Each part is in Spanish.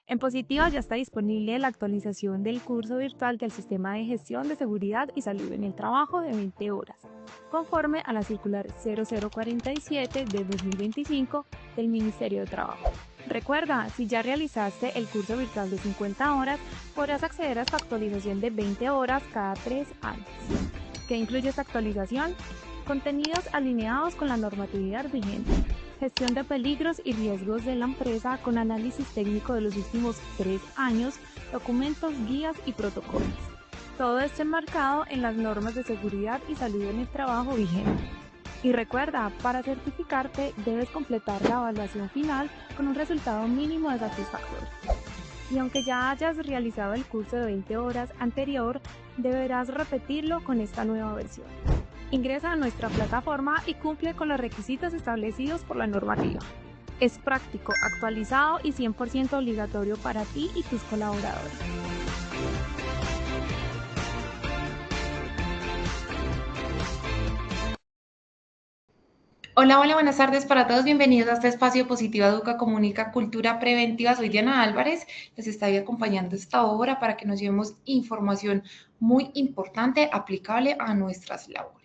En Positiva ya está disponible la actualización del curso virtual del Sistema de Gestión de Seguridad y Salud en el Trabajo de 20 horas, conforme a la circular 0047 de 2025 del Ministerio de Trabajo. Recuerda, si ya realizaste el curso virtual de 50 horas, podrás acceder a esta actualización de 20 horas cada 3 años. ¿Qué incluye esta actualización? Contenidos alineados con la normatividad vigente. Gestión de peligros y riesgos de la empresa con análisis técnico de los últimos 3 años, documentos, guías y protocolos. Todo esto enmarcado en las normas de seguridad y salud en el trabajo vigente. Y recuerda, para certificarte debes completar la evaluación final con un resultado mínimo de satisfactorio. Y aunque ya hayas realizado el curso de 20 horas anterior, deberás repetirlo con esta nueva versión. Ingresa a nuestra plataforma y cumple con los requisitos establecidos por la normativa. Es práctico, actualizado y 100% obligatorio para ti y tus colaboradores. Hola, hola, buenas tardes para todos. Bienvenidos a este espacio Positiva Educa Comunica Cultura Preventiva. Soy Diana Álvarez. Les estoy acompañando esta hora para que nos llevemos información muy importante aplicable a nuestras labores.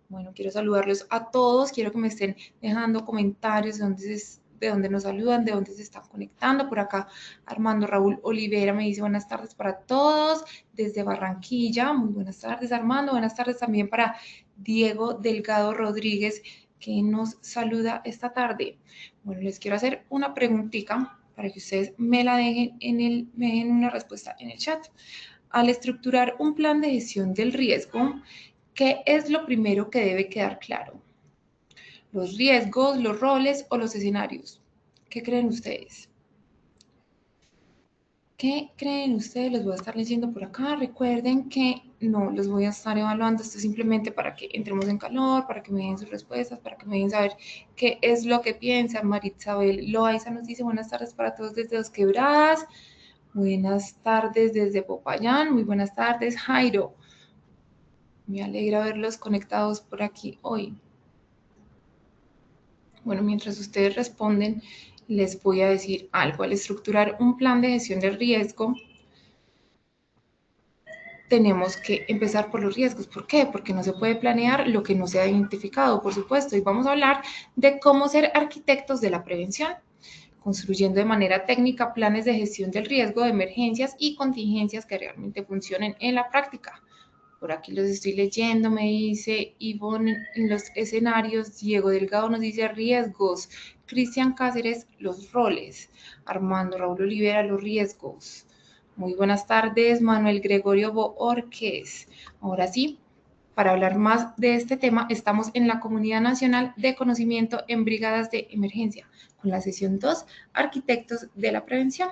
Bueno, quiero saludarlos a todos. Quiero que me estén dejando comentarios de dónde nos saludan, de dónde se están conectando. Por acá, Armando Raúl Olivera me dice buenas tardes para todos desde Barranquilla. Muy buenas tardes, Armando. Buenas tardes también para Diego Delgado Rodríguez, que nos saluda esta tarde. Bueno, les quiero hacer una preguntita para que ustedes me la dejen me dejen una respuesta en el chat. Al estructurar un plan de gestión del riesgo, ¿qué es lo primero que debe quedar claro? ¿Los riesgos, los roles o los escenarios? ¿Qué creen ustedes? ¿Qué creen ustedes? Los voy a estar leyendo por acá. Recuerden que no los voy a estar evaluando. Esto es simplemente para que entremos en calor, para que me den sus respuestas, para que me den saber qué es lo que piensan. Marisabel Loaiza nos dice buenas tardes para todos desde Dos Quebradas. Buenas tardes desde Popayán. Muy buenas tardes, Jairo. Me alegra verlos conectados por aquí hoy. Bueno, mientras ustedes responden, les voy a decir algo. Al estructurar un plan de gestión del riesgo, tenemos que empezar por los riesgos. ¿Por qué? Porque no se puede planear lo que no se ha identificado, por supuesto. Y vamos a hablar de cómo ser arquitectos de la prevención, construyendo de manera técnica planes de gestión del riesgo, de emergencias y contingencias que realmente funcionen en la práctica. Por aquí los estoy leyendo, me dice Ivonne en los escenarios, Diego Delgado nos dice riesgos, Cristian Cáceres los roles, Armando Raúl Olivera los riesgos. Muy buenas tardes, Manuel Gregorio Boorques. Ahora sí, para hablar más de este tema, estamos en la Comunidad Nacional de Conocimiento en Brigadas de Emergencia, con la sesión 2, Arquitectos de la Prevención.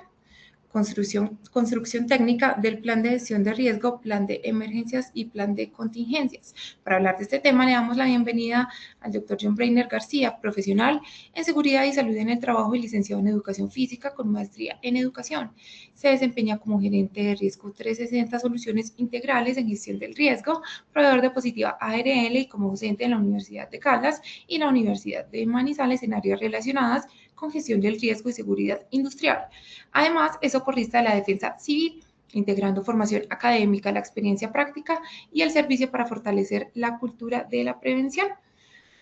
Construcción técnica del plan de gestión de riesgo, plan de emergencias y plan de contingencias. Para hablar de este tema, le damos la bienvenida al doctor John Brainer García, profesional en seguridad y salud en el trabajo y licenciado en educación física con maestría en educación. Se desempeña como gerente de riesgo 360 Soluciones Integrales en gestión del riesgo, proveedor de Positiva ARL y como docente en la Universidad de Caldas y la Universidad de Manizales en áreas relacionadas con gestión del riesgo y seguridad industrial. Además, es socorrista de la defensa civil, integrando formación académica, la experiencia práctica y el servicio para fortalecer la cultura de la prevención.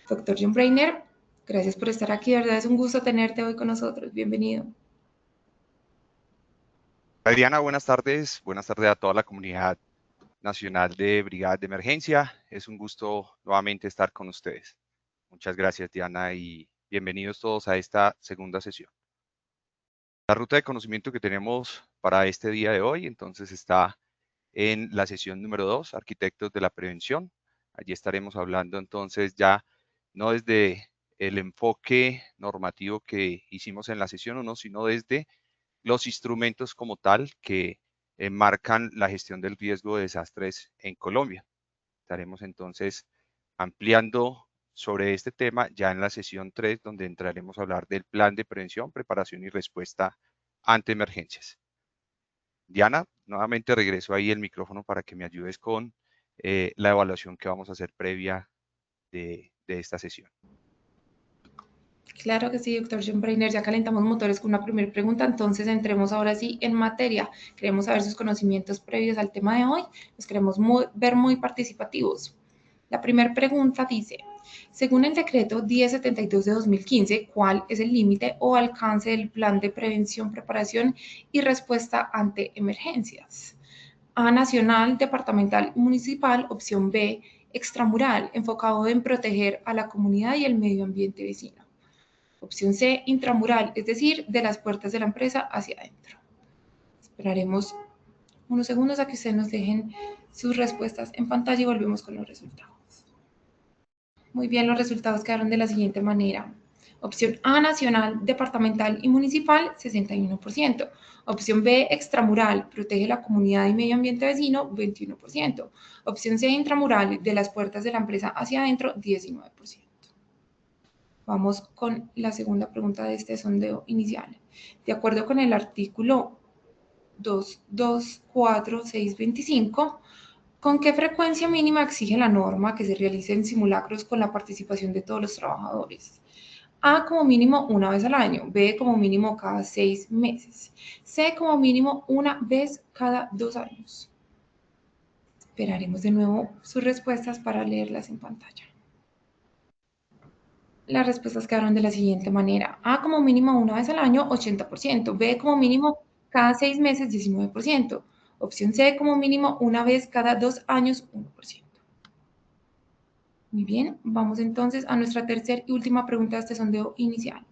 Doctor John Brainer, gracias por estar aquí, de verdad es un gusto tenerte hoy con nosotros. Bienvenido. Diana, buenas tardes a toda la comunidad nacional de Brigadas de Emergencia. Es un gusto nuevamente estar con ustedes. Muchas gracias, Diana, y bienvenidos todos a esta segunda sesión. La ruta de conocimiento que tenemos para este día de hoy, entonces, está en la sesión número 2, Arquitectos de la Prevención. Allí estaremos hablando entonces ya no desde el enfoque normativo que hicimos en la sesión 1, sino desde los instrumentos como tal que marcan la gestión del riesgo de desastres en Colombia. Estaremos entonces ampliando sobre este tema ya en la sesión 3, donde entraremos a hablar del plan de prevención, preparación y respuesta ante emergencias. Diana, nuevamente regreso ahí el micrófono para que me ayudes con la evaluación que vamos a hacer previa de esta sesión. Claro que sí, doctor John Brainer, ya calentamos motores con una primera pregunta, entonces entremos ahora sí en materia. Queremos saber sus conocimientos previos al tema de hoy, los queremos ver muy participativos. La primera pregunta dice, según el decreto 1072 de 2015, ¿cuál es el límite o alcance del plan de prevención, preparación y respuesta ante emergencias? A, nacional, departamental, municipal. Opción B, extramural, enfocado en proteger a la comunidad y el medio ambiente vecino. Opción C, intramural, es decir, de las puertas de la empresa hacia adentro. Esperaremos unos segundos a que ustedes nos dejen sus respuestas en pantalla y volvemos con los resultados. Muy bien, los resultados quedaron de la siguiente manera. Opción A, nacional, departamental y municipal, 61%. Opción B, extramural, protege la comunidad y medio ambiente vecino, 21%. Opción C, intramural, de las puertas de la empresa hacia adentro, 19%. Vamos con la segunda pregunta de este sondeo inicial. De acuerdo con el artículo 224625, ¿con qué frecuencia mínima exige la norma que se realicen simulacros con la participación de todos los trabajadores? A, como mínimo una vez al año. B, como mínimo cada 6 meses. C, como mínimo una vez cada 2 años. Esperaremos de nuevo sus respuestas para leerlas en pantalla. Las respuestas quedaron de la siguiente manera. A, como mínimo una vez al año, 80%. B, como mínimo cada 6 meses, 19%. Opción C, como mínimo una vez cada 2 años, 1%. Muy bien, vamos entonces a nuestra tercera y última pregunta de este sondeo inicial.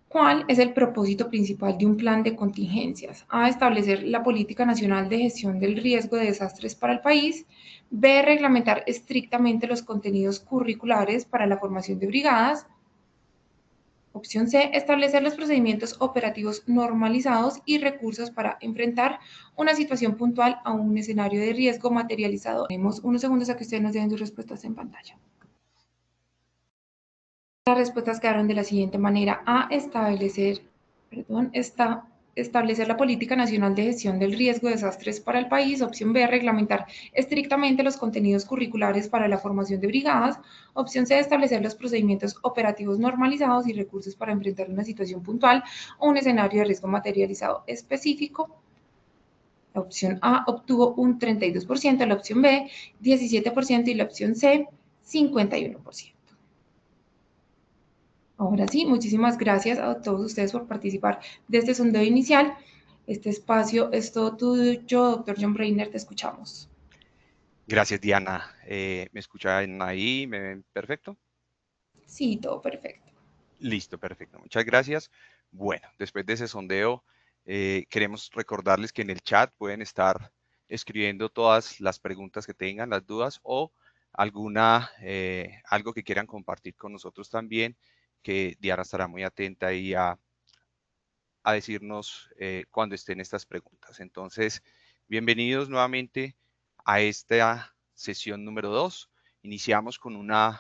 ¿Cuál es el propósito principal de un plan de contingencias? A, establecer la política nacional de gestión del riesgo de desastres para el país. B, reglamentar estrictamente los contenidos curriculares para la formación de brigadas. Opción C, establecer los procedimientos operativos normalizados y recursos para enfrentar una situación puntual a un escenario de riesgo materializado. Tenemos unos segundos a que ustedes nos den sus respuestas en pantalla. Las respuestas quedaron de la siguiente manera. A, establecer la política nacional de gestión del riesgo de desastres para el país. Opción B, reglamentar estrictamente los contenidos curriculares para la formación de brigadas. Opción C, establecer los procedimientos operativos normalizados y recursos para enfrentar una situación puntual o un escenario de riesgo materializado específico. La opción A obtuvo un 32%, la opción B 17% y la opción C 51%. Ahora sí, muchísimas gracias a todos ustedes por participar de este sondeo inicial. Este espacio es todo tuyo, doctor John Brainer, te escuchamos. Gracias, Diana. ¿Me escuchan ahí? ¿Me ven perfecto? Sí, todo perfecto. Listo, perfecto. Muchas gracias. Bueno, después de ese sondeo, queremos recordarles que en el chat pueden estar escribiendo todas las preguntas que tengan, las dudas o algo que quieran compartir con nosotros también, que Diana estará muy atenta ahí a decirnos cuando estén estas preguntas. Entonces, bienvenidos nuevamente a esta sesión número 2. Iniciamos con una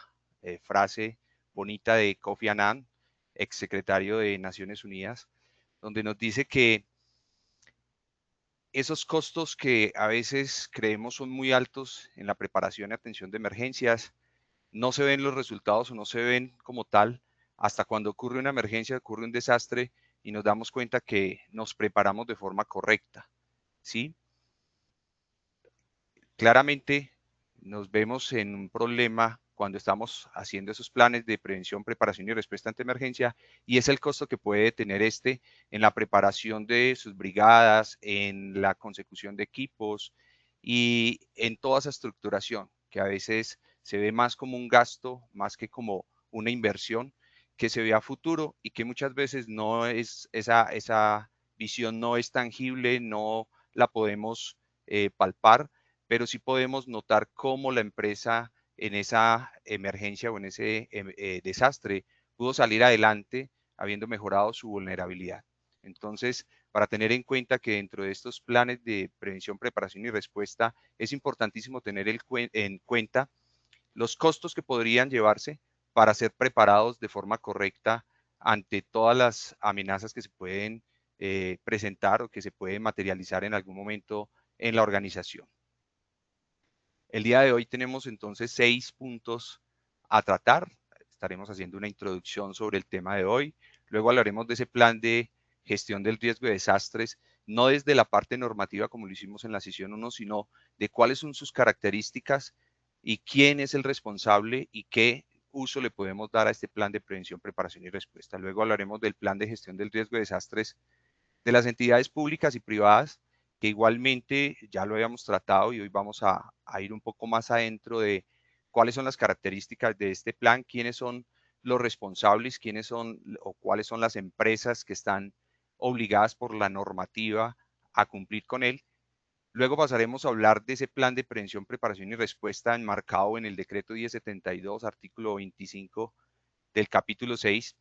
frase bonita de Kofi Annan, exsecretario de Naciones Unidas, donde nos dice que esos costos que a veces creemos son muy altos en la preparación y atención de emergencias, no se ven los resultados o no se ven como tal hasta cuando ocurre una emergencia, ocurre un desastre y nos damos cuenta que nos preparamos de forma correcta, ¿sí? Claramente nos vemos en un problema cuando estamos haciendo esos planes de prevención, preparación y respuesta ante emergencia, y es el costo que puede tener en la preparación de sus brigadas, en la consecución de equipos y en toda esa estructuración, que a veces se ve más como un gasto, más que como una inversión, que se ve a futuro y que muchas veces no es, esa visión no es tangible, no la podemos palpar, pero sí podemos notar cómo la empresa en esa emergencia o en ese desastre pudo salir adelante habiendo mejorado su vulnerabilidad. Entonces, para tener en cuenta que dentro de estos planes de prevención, preparación y respuesta es importantísimo tener en cuenta los costos que podrían llevarse para ser preparados de forma correcta ante todas las amenazas que se pueden presentar o que se pueden materializar en algún momento en la organización. El día de hoy tenemos entonces 6 puntos a tratar. estaremos haciendo una introducción sobre el tema de hoy. Luego hablaremos de ese plan de gestión del riesgo de desastres, no desde la parte normativa como lo hicimos en la sesión 1, sino de cuáles son sus características y quién es el responsable y qué uso le podemos dar a este plan de prevención, preparación y respuesta. Luego hablaremos del plan de gestión del riesgo de desastres de las entidades públicas y privadas, que igualmente ya lo habíamos tratado y hoy vamos a ir un poco más adentro de cuáles son las características de este plan, quiénes son los responsables, quiénes son o cuáles son las empresas que están obligadas por la normativa a cumplir con él. Luego pasaremos a hablar de ese plan de prevención, preparación y respuesta enmarcado en el decreto 1072, artículo 25 del capítulo 6.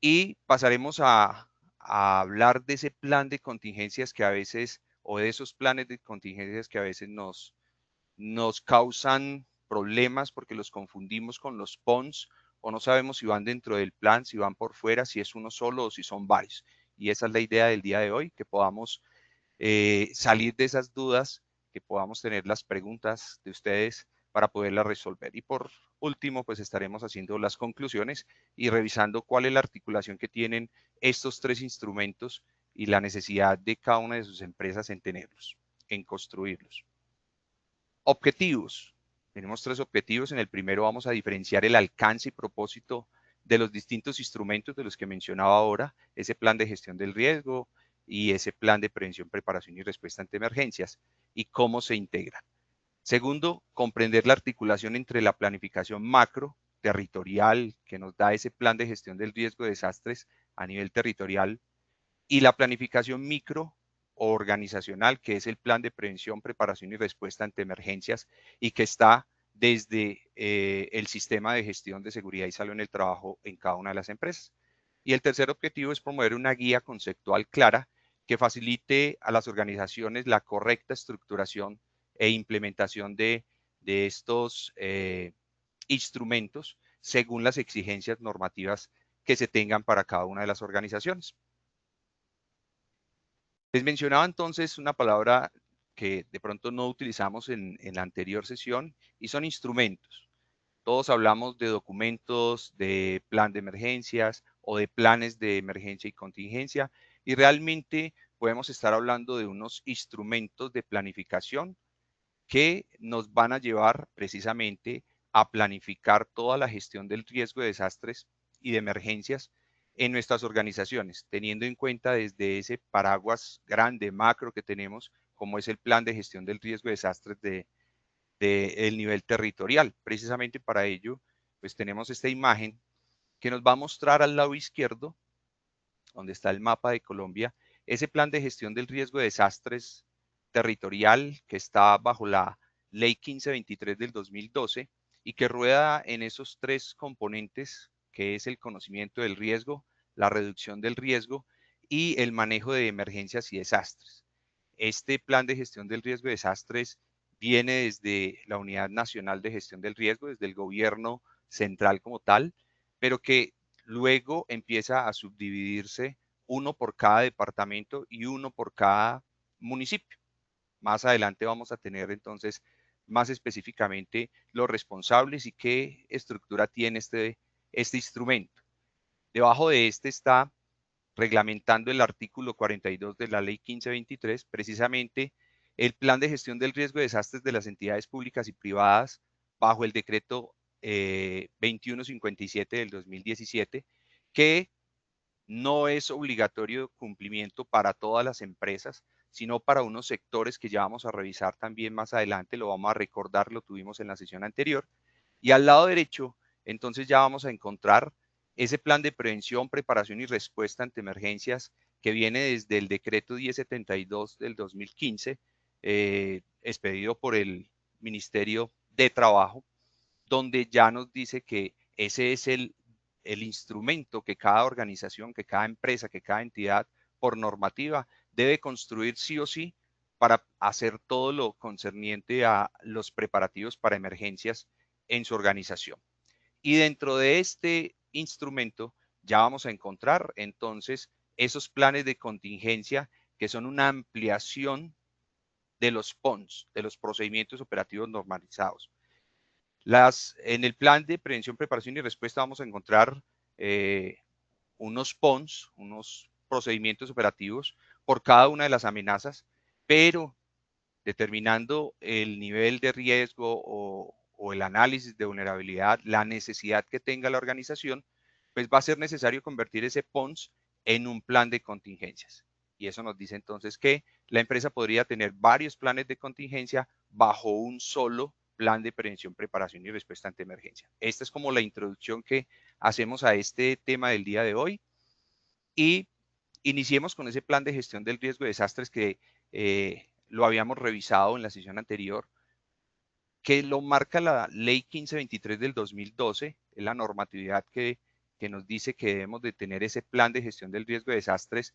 Y pasaremos a hablar de ese plan de contingencias que a veces, o de esos planes de contingencias que a veces nos causan problemas porque los confundimos con los PONS o no sabemos si van dentro del plan, si van por fuera, si es uno solo o si son varios. Y esa es la idea del día de hoy, que podamos salir de esas dudas, que podamos tener las preguntas de ustedes para poderlas resolver. Y por último, pues estaremos haciendo las conclusiones y revisando cuál es la articulación que tienen estos tres instrumentos y la necesidad de cada una de sus empresas en tenerlos, en construirlos. Objetivos. Tenemos tres objetivos. En el primero vamos a diferenciar el alcance y propósito de los distintos instrumentos de los que mencionaba ahora, ese plan de gestión del riesgo y ese plan de prevención, preparación y respuesta ante emergencias y cómo se integran. Segundo, comprender la articulación entre la planificación macro, territorial, que nos da ese plan de gestión del riesgo de desastres a nivel territorial, y la planificación micro o organizacional, que es el plan de prevención, preparación y respuesta ante emergencias y que está desde el sistema de gestión de seguridad y salud en el trabajo en cada una de las empresas. Y el tercer objetivo es promover una guía conceptual clara que facilite a las organizaciones la correcta estructuración e implementación de estos instrumentos según las exigencias normativas que se tengan para cada una de las organizaciones. Les mencionaba entonces una palabra que de pronto no utilizamos en la anterior sesión y son instrumentos. Todos hablamos de documentos, de plan de emergencias o de planes de emergencia y contingencia y realmente podemos estar hablando de unos instrumentos de planificación que nos van a llevar precisamente a planificar toda la gestión del riesgo de desastres y de emergencias en nuestras organizaciones, teniendo en cuenta desde ese paraguas grande, macro que tenemos, como es el plan de gestión del riesgo de desastres del nivel territorial. Precisamente para ello, pues tenemos esta imagen que nos va a mostrar al lado izquierdo, donde está el mapa de Colombia, ese plan de gestión del riesgo de desastres territorial que está bajo la Ley 1523 del 2012 y que rueda en esos tres componentes, que es el conocimiento del riesgo, la reducción del riesgo y el manejo de emergencias y desastres. Este plan de gestión del riesgo de desastres viene desde la Unidad Nacional de Gestión del Riesgo, desde el gobierno central como tal, pero que luego empieza a subdividirse uno por cada departamento y uno por cada municipio. Más adelante vamos a tener entonces más específicamente los responsables y qué estructura tiene este instrumento. Debajo de este está reglamentando el artículo 42 de la Ley 1523, precisamente el plan de gestión del riesgo de desastres de las entidades públicas y privadas bajo el decreto 2157 del 2017, que no es obligatorio cumplimiento para todas las empresas, sino para unos sectores que ya vamos a revisar también más adelante, lo vamos a recordar, lo tuvimos en la sesión anterior. Y al lado derecho, entonces ya vamos a encontrar ese plan de prevención, preparación y respuesta ante emergencias que viene desde el decreto 1072 del 2015, expedido por el Ministerio de Trabajo, donde ya nos dice que ese es el instrumento que cada organización, que cada empresa, que cada entidad por normativa debe construir sí o sí para hacer todo lo concerniente a los preparativos para emergencias en su organización. Y dentro de este instrumento ya vamos a encontrar entonces esos planes de contingencia que son una ampliación de los PONS, de los procedimientos operativos normalizados. En el plan de prevención, preparación y respuesta vamos a encontrar unos PONs, unos procedimientos operativos por cada una de las amenazas, pero determinando el nivel de riesgo o el análisis de vulnerabilidad, la necesidad que tenga la organización, pues va a ser necesario convertir ese PONS en un plan de contingencias. Y eso nos dice entonces que la empresa podría tener varios planes de contingencia bajo un solo plan de prevención, preparación y respuesta ante emergencia. Esta es como la introducción que hacemos a este tema del día de hoy. Y iniciemos con ese plan de gestión del riesgo de desastres que lo habíamos revisado en la sesión anterior, que lo marca la Ley 1523 del 2012, es la normatividad que nos dice que debemos de tener ese plan de gestión del riesgo de desastres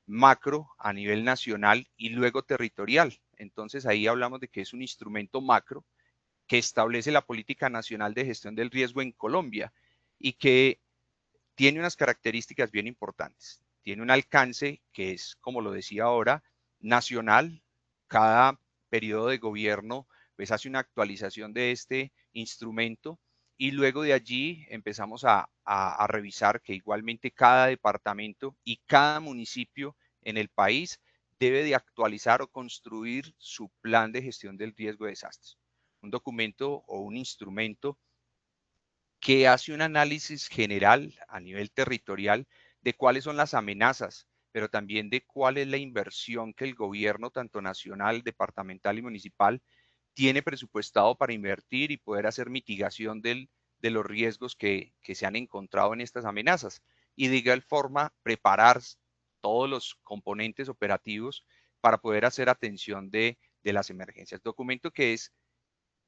macro a nivel nacional y luego territorial. Entonces ahí hablamos de que es un instrumento macro que establece la política nacional de gestión del riesgo en Colombia y que tiene unas características bien importantes. Tiene un alcance que es, como lo decía ahora, nacional. Cada periodo de gobierno pues hace una actualización de este instrumento y luego de allí empezamos a revisar que igualmente cada departamento y cada municipio en el país debe de actualizar o construir su plan de gestión del riesgo de desastres. Un documento o un instrumento que hace un análisis general a nivel territorial de cuáles son las amenazas, pero también de cuál es la inversión que el gobierno, tanto nacional, departamental y municipal, tiene presupuestado para invertir y poder hacer mitigación de los riesgos que se han encontrado en estas amenazas. Y de igual forma, preparar todos los componentes operativos para poder hacer atención de las emergencias. Documento que es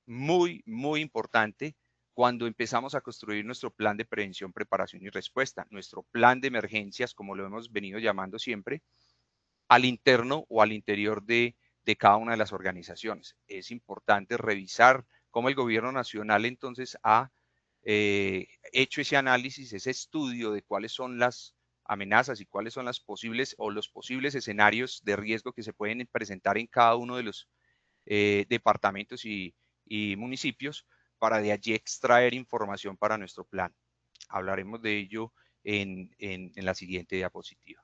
muy, muy importante cuando empezamos a construir nuestro plan de prevención, preparación y respuesta, nuestro plan de emergencias, como lo hemos venido llamando siempre, al interno o al interior de cada una de las organizaciones. Es importante revisar cómo el gobierno nacional entonces ha hecho ese análisis, ese estudio de cuáles son las amenazas y cuáles son las posibles o los posibles escenarios de riesgo que se pueden presentar en cada uno de los departamentos y municipios para de allí extraer información para nuestro plan. Hablaremos de ello en la siguiente diapositiva.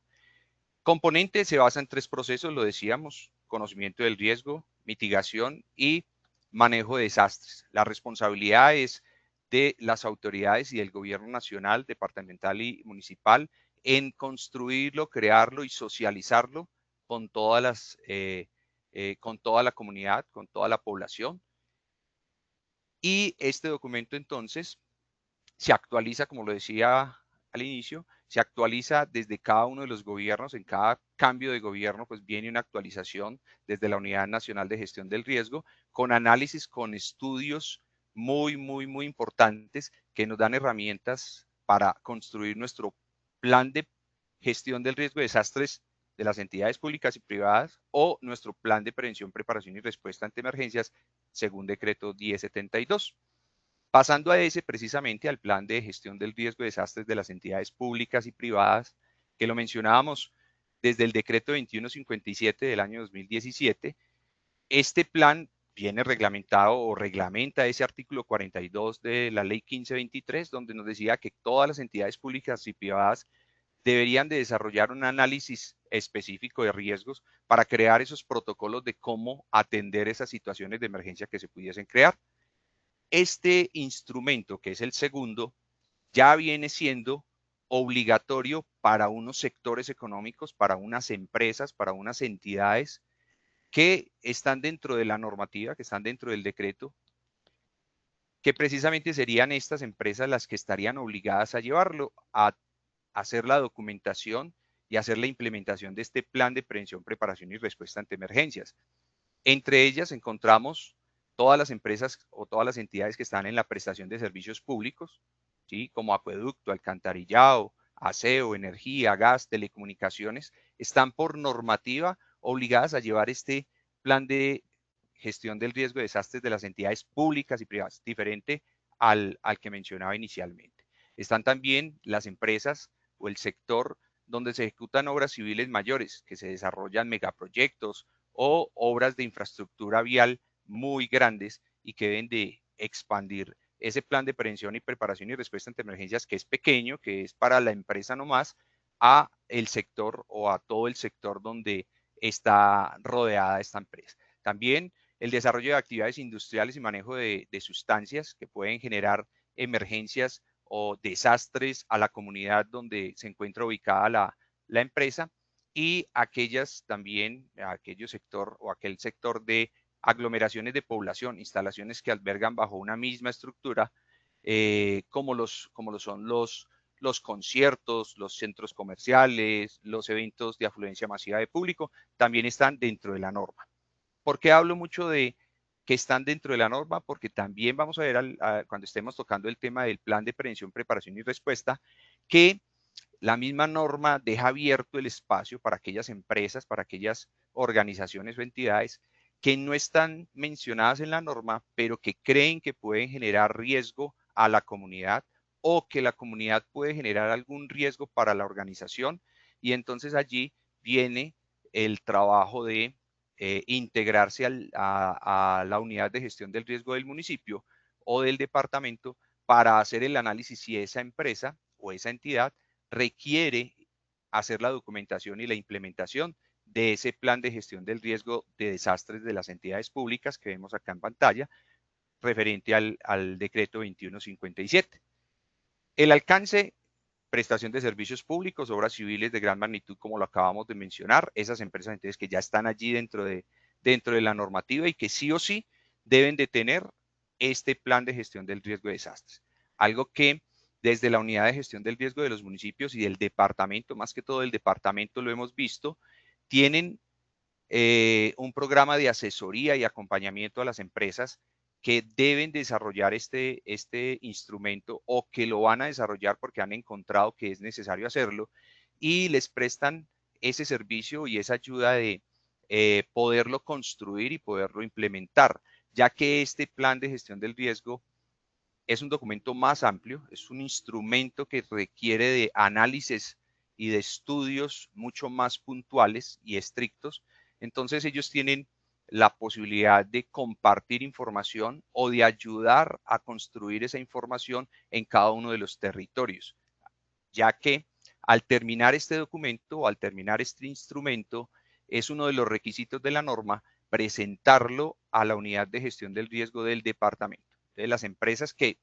Componente se basa en 3 procesos, lo decíamos: conocimiento del riesgo, mitigación y manejo de desastres. La responsabilidad es de las autoridades y del gobierno nacional, departamental y municipal en construirlo, crearlo y socializarlo con todas con toda la comunidad, con toda la población. Y este documento entonces se actualiza, como lo decía al inicio, se actualiza desde cada uno de los gobiernos. En cada cambio de gobierno pues viene una actualización desde la Unidad Nacional de Gestión del Riesgo, con análisis, con estudios muy, muy, muy importantes que nos dan herramientas para construir nuestro plan de gestión del riesgo de desastres de las entidades públicas y privadas o nuestro plan de prevención, preparación y respuesta ante emergencias según decreto 1072. Pasando a ese precisamente al plan de gestión del riesgo de desastres de las entidades públicas y privadas, que lo mencionábamos desde el decreto 2157 del año 2017, este plan viene reglamentado o reglamenta ese artículo 42 de la ley 1523, donde nos decía que todas las entidades públicas y privadas deberían de desarrollar un análisis específico de riesgos para crear esos protocolos de cómo atender esas situaciones de emergencia que se pudiesen crear. Este instrumento, que es el segundo, ya viene siendo obligatorio para unos sectores económicos, para unas empresas, para unas entidades que están dentro de la normativa, que están dentro del decreto, que precisamente serían estas empresas las que estarían obligadas a llevarlo, a hacer la documentación y hacer la implementación de este plan de prevención, preparación y respuesta ante emergencias. Entre ellas encontramos todas las empresas o todas las entidades que están en la prestación de servicios públicos, ¿sí? Como acueducto, alcantarillado, aseo, energía, gas, telecomunicaciones, están por normativa obligadas a llevar este plan de gestión del riesgo de desastres de las entidades públicas y privadas, diferente al que mencionaba inicialmente. Están también las empresas o el sector donde se ejecutan obras civiles mayores, que se desarrollan megaproyectos o obras de infraestructura vial muy grandes y que deben de expandir ese plan de prevención y preparación y respuesta ante emergencias, que es pequeño, que es para la empresa nomás, a el sector o a todo el sector donde está rodeada esta empresa. También el desarrollo de actividades industriales y manejo de sustancias que pueden generar emergencias o desastres a la comunidad donde se encuentra ubicada la empresa, y aquellas también, aquel sector de aglomeraciones de población, instalaciones que albergan bajo una misma estructura, como lo son los conciertos, los centros comerciales, los eventos de afluencia masiva de público, también están dentro de la norma. ¿Por qué hablo mucho de que están dentro de la norma? Porque también vamos a ver cuando estemos tocando el tema del plan de prevención, preparación y respuesta, que la misma norma deja abierto el espacio para aquellas empresas, para aquellas organizaciones o entidades que no están mencionadas en la norma, pero que creen que pueden generar riesgo a la comunidad, o que la comunidad puede generar algún riesgo para la organización, y entonces allí viene el trabajo de integrarse a la unidad de gestión del riesgo del municipio o del departamento para hacer el análisis si esa empresa o esa entidad requiere hacer la documentación y la implementación de ese plan de gestión del riesgo de desastres de las entidades públicas que vemos acá en pantalla, referente al decreto 2157. El alcance: prestación de servicios públicos, obras civiles de gran magnitud, como lo acabamos de mencionar, esas empresas entonces que ya están allí dentro de la normativa y que sí o sí deben de tener este plan de gestión del riesgo de desastres. Algo que desde la unidad de gestión del riesgo de los municipios y del departamento, más que todo el departamento, lo hemos visto, tienen un programa de asesoría y acompañamiento a las empresas que deben desarrollar este instrumento, o que lo van a desarrollar porque han encontrado que es necesario hacerlo, y les prestan ese servicio y esa ayuda de poderlo construir y poderlo implementar, ya que este plan de gestión del riesgo es un documento más amplio, es un instrumento que requiere de análisis y de estudios mucho más puntuales y estrictos. Entonces ellos tienen la posibilidad de compartir información o de ayudar a construir esa información en cada uno de los territorios, ya que al terminar este documento o al terminar este instrumento, es uno de los requisitos de la norma presentarlo a la unidad de gestión del riesgo del departamento. Entonces, las empresas que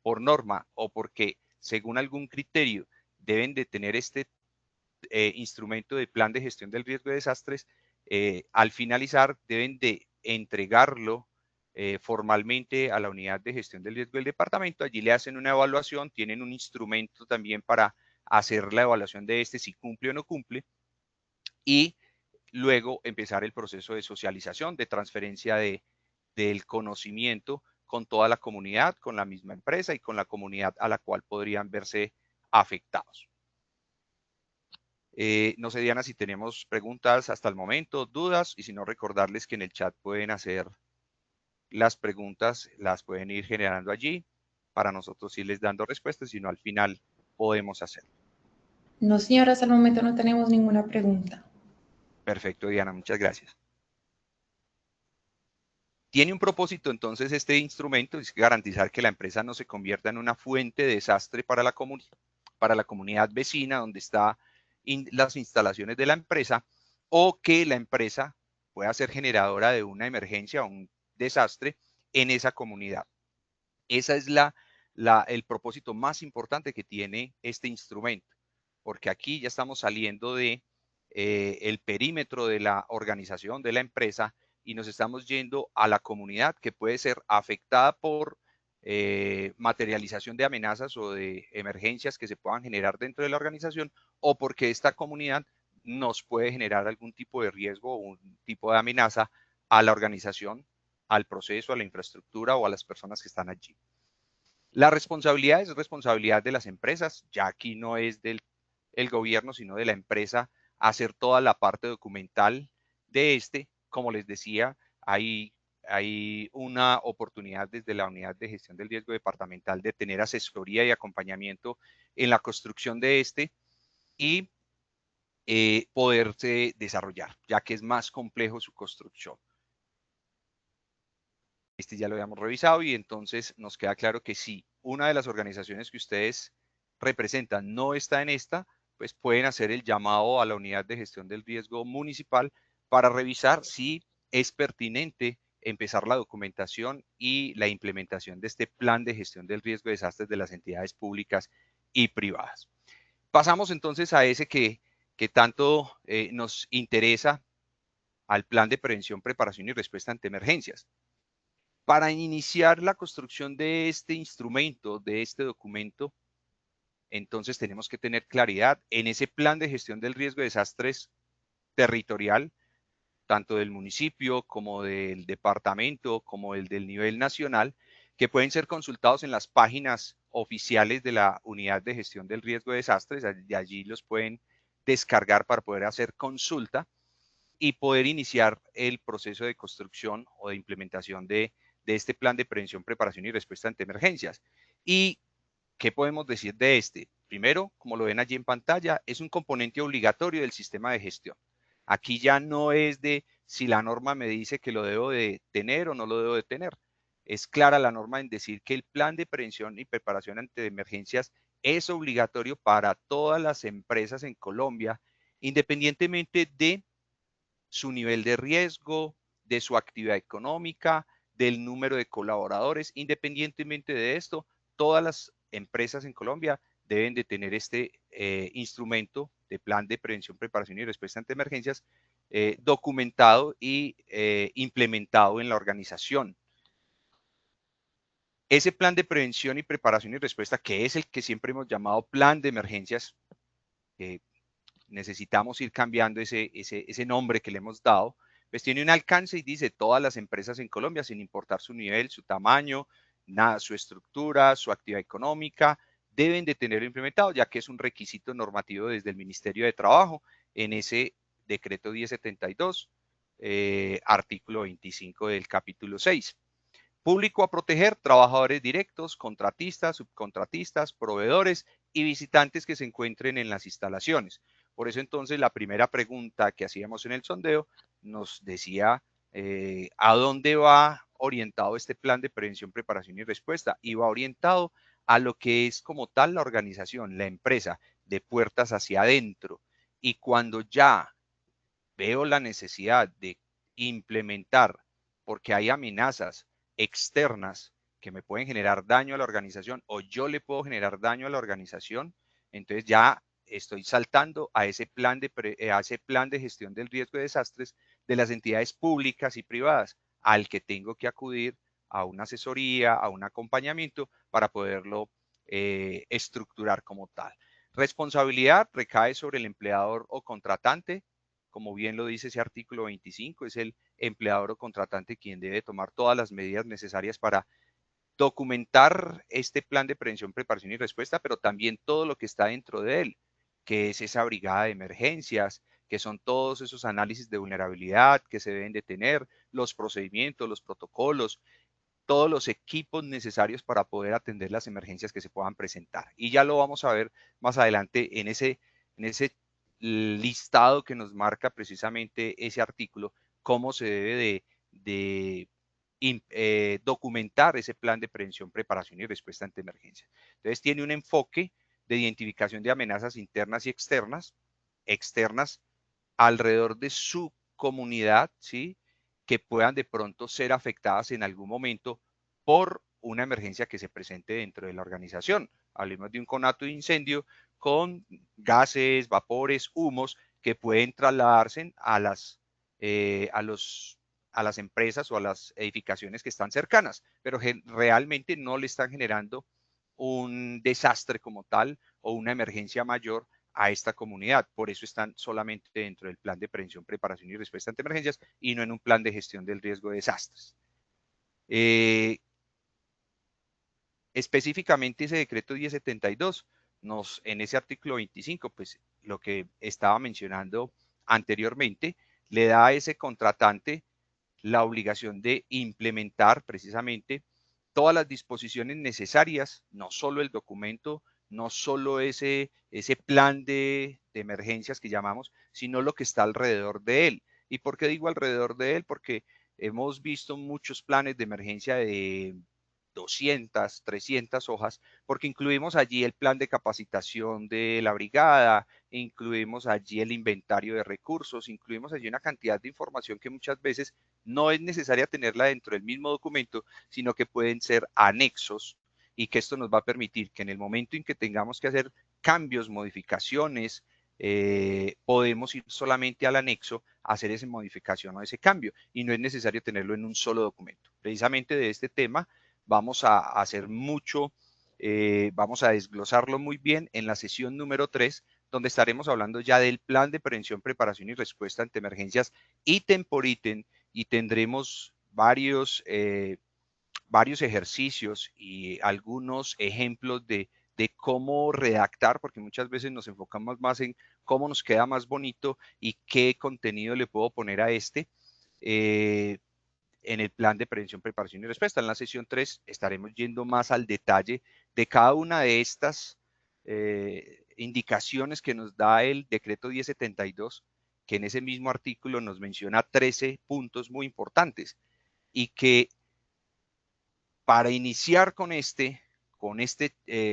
por norma o porque según algún criterio deben de tener este instrumento de plan de gestión del riesgo de desastres, al finalizar deben de entregarlo formalmente a la unidad de gestión del riesgo del departamento. Allí le hacen una evaluación, tienen un instrumento también para hacer la evaluación de si cumple o no cumple, y luego empezar el proceso de socialización, de transferencia del conocimiento con toda la comunidad, con la misma empresa y con la comunidad a la cual podrían verse afectados. No sé, Diana, si tenemos preguntas hasta el momento, dudas, y si no, recordarles que en el chat pueden hacer las preguntas, las pueden ir generando allí para nosotros irles dando respuestas, si no, al final podemos hacerlo. No, señora, hasta el momento no tenemos ninguna pregunta. Perfecto, Diana, muchas gracias. Tiene un propósito entonces este instrumento, es garantizar que la empresa no se convierta en una fuente de desastre para la comunidad vecina donde están las instalaciones de la empresa, o que la empresa pueda ser generadora de una emergencia o un desastre en esa comunidad. Ese es el propósito más importante que tiene este instrumento, porque aquí ya estamos saliendo de el perímetro de la organización, de la empresa, y nos estamos yendo a la comunidad que puede ser afectada por materialización de amenazas o de emergencias que se puedan generar dentro de la organización, o porque esta comunidad nos puede generar algún tipo de riesgo o un tipo de amenaza a la organización, al proceso, a la infraestructura o a las personas que están allí. La responsabilidad es responsabilidad de las empresas, ya aquí no es del gobierno, sino de la empresa, hacer toda la parte documental de como les decía, hay una oportunidad desde la unidad de gestión del riesgo departamental de tener asesoría y acompañamiento en la construcción de y poderse desarrollar, ya que es más complejo su construcción. Este ya lo habíamos revisado y entonces nos queda claro que si una de las organizaciones que ustedes representan no está en esta, pues pueden hacer el llamado a la unidad de gestión del riesgo municipal para revisar si es pertinente empezar la documentación y la implementación de este plan de gestión del riesgo de desastres de las entidades públicas y privadas. Pasamos entonces a ese que tanto nos interesa, al plan de prevención, preparación y respuesta ante emergencias. Para iniciar la construcción de este instrumento, de este documento, entonces tenemos que tener claridad en ese plan de gestión del riesgo de desastres territorial, tanto del municipio como del departamento, como el del nivel nacional, que pueden ser consultados en las páginas oficiales de la Unidad de Gestión del Riesgo de Desastres. De allí los pueden descargar para poder hacer consulta y poder iniciar el proceso de construcción o de implementación de este plan de prevención, preparación y respuesta ante emergencias. ¿Y qué podemos decir de este? Primero, como lo ven allí en pantalla, es un componente obligatorio del sistema de gestión. Aquí ya no es de si la norma me dice que lo debo de tener o no lo debo de tener. Es clara la norma en decir que el plan de prevención y preparación ante emergencias es obligatorio para todas las empresas en Colombia, independientemente de su nivel de riesgo, de su actividad económica, del número de colaboradores. Independientemente de esto, todas las empresas en Colombia deben de tener este instrumento de plan de prevención, preparación y respuesta ante emergencias documentado y implementado en la organización. Ese plan de prevención y preparación y respuesta, que es el que siempre hemos llamado plan de emergencias, necesitamos ir cambiando ese nombre que le hemos dado, pues tiene un alcance y dice todas las empresas en Colombia, sin importar su nivel, su tamaño, su estructura, su actividad económica, deben de tenerlo implementado, ya que es un requisito normativo desde el Ministerio de Trabajo en ese decreto 1072, artículo 25 del capítulo 6. Público a proteger, trabajadores directos, contratistas, subcontratistas, proveedores y visitantes que se encuentren en las instalaciones. Por eso entonces la primera pregunta que hacíamos en el sondeo nos decía ¿a dónde va orientado este plan de prevención, preparación y respuesta? Y va orientado a lo que es como tal la organización, la empresa, de puertas hacia adentro. Y cuando ya veo la necesidad de implementar, porque hay amenazas externas que me pueden generar daño a la organización o yo le puedo generar daño a la organización, entonces ya estoy saltando a ese plan de gestión del riesgo de desastres de las entidades públicas y privadas, al que tengo que acudir a una asesoría, a un acompañamiento para poderlo estructurar como tal. Responsabilidad recae sobre el empleador o contratante. Como bien lo dice ese artículo 25, es el empleador o contratante quien debe tomar todas las medidas necesarias para documentar este plan de prevención, preparación y respuesta, pero también todo lo que está dentro de él, que es esa brigada de emergencias, que son todos esos análisis de vulnerabilidad que se deben de tener, los procedimientos, los protocolos, todos los equipos necesarios para poder atender las emergencias que se puedan presentar. Y ya lo vamos a ver más adelante en ese listado que nos marca precisamente ese artículo, cómo se debe de documentar ese plan de prevención, preparación y respuesta ante emergencias. Entonces tiene un enfoque de identificación de amenazas internas y externas alrededor de su comunidad, ¿sí? Que puedan de pronto ser afectadas en algún momento por una emergencia que se presente dentro de la organización. Hablemos de un conato de incendio con gases, vapores, humos que pueden trasladarse a las empresas o a las edificaciones que están cercanas, pero realmente no le están generando un desastre como tal o una emergencia mayor a esta comunidad. Por eso están solamente dentro del plan de prevención, preparación y respuesta ante emergencias y no en un plan de gestión del riesgo de desastres. Específicamente ese decreto 1072 en ese artículo 25, pues lo que estaba mencionando anteriormente, le da a ese contratante la obligación de implementar precisamente todas las disposiciones necesarias, no solo el documento, no solo ese plan de emergencias que llamamos, sino lo que está alrededor de él. ¿Y por qué digo alrededor de él? Porque hemos visto muchos planes de emergencia de 200, 300 hojas, porque incluimos allí el plan de capacitación de la brigada, incluimos allí el inventario de recursos, incluimos allí una cantidad de información que muchas veces no es necesaria tenerla dentro del mismo documento, sino que pueden ser anexos, y que esto nos va a permitir que en el momento en que tengamos que hacer cambios, modificaciones, podemos ir solamente al anexo a hacer esa modificación o ese cambio, y no es necesario tenerlo en un solo documento. Precisamente de este tema vamos a hacer mucho, vamos a desglosarlo muy bien en la sesión número 3, donde estaremos hablando ya del plan de prevención, preparación y respuesta ante emergencias ítem por ítem, y tendremos varios ejercicios y algunos ejemplos de cómo redactar, porque muchas veces nos enfocamos más en cómo nos queda más bonito y qué contenido le puedo poner a este. En el plan de prevención, preparación y respuesta. En la sesión 3 estaremos yendo más al detalle de cada una de estas indicaciones que nos da el decreto 1072, que en ese mismo artículo nos menciona 13 puntos muy importantes, y que para iniciar con este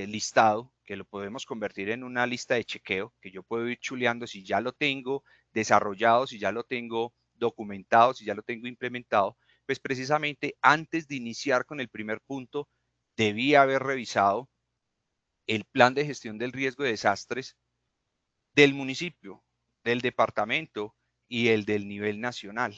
listado, que lo podemos convertir en una lista de chequeo, que yo puedo ir chuleando si ya lo tengo desarrollado, si ya lo tengo documentado, si ya lo tengo implementado, pues precisamente antes de iniciar con el primer punto, debía haber revisado el plan de gestión del riesgo de desastres del municipio, del departamento y el del nivel nacional,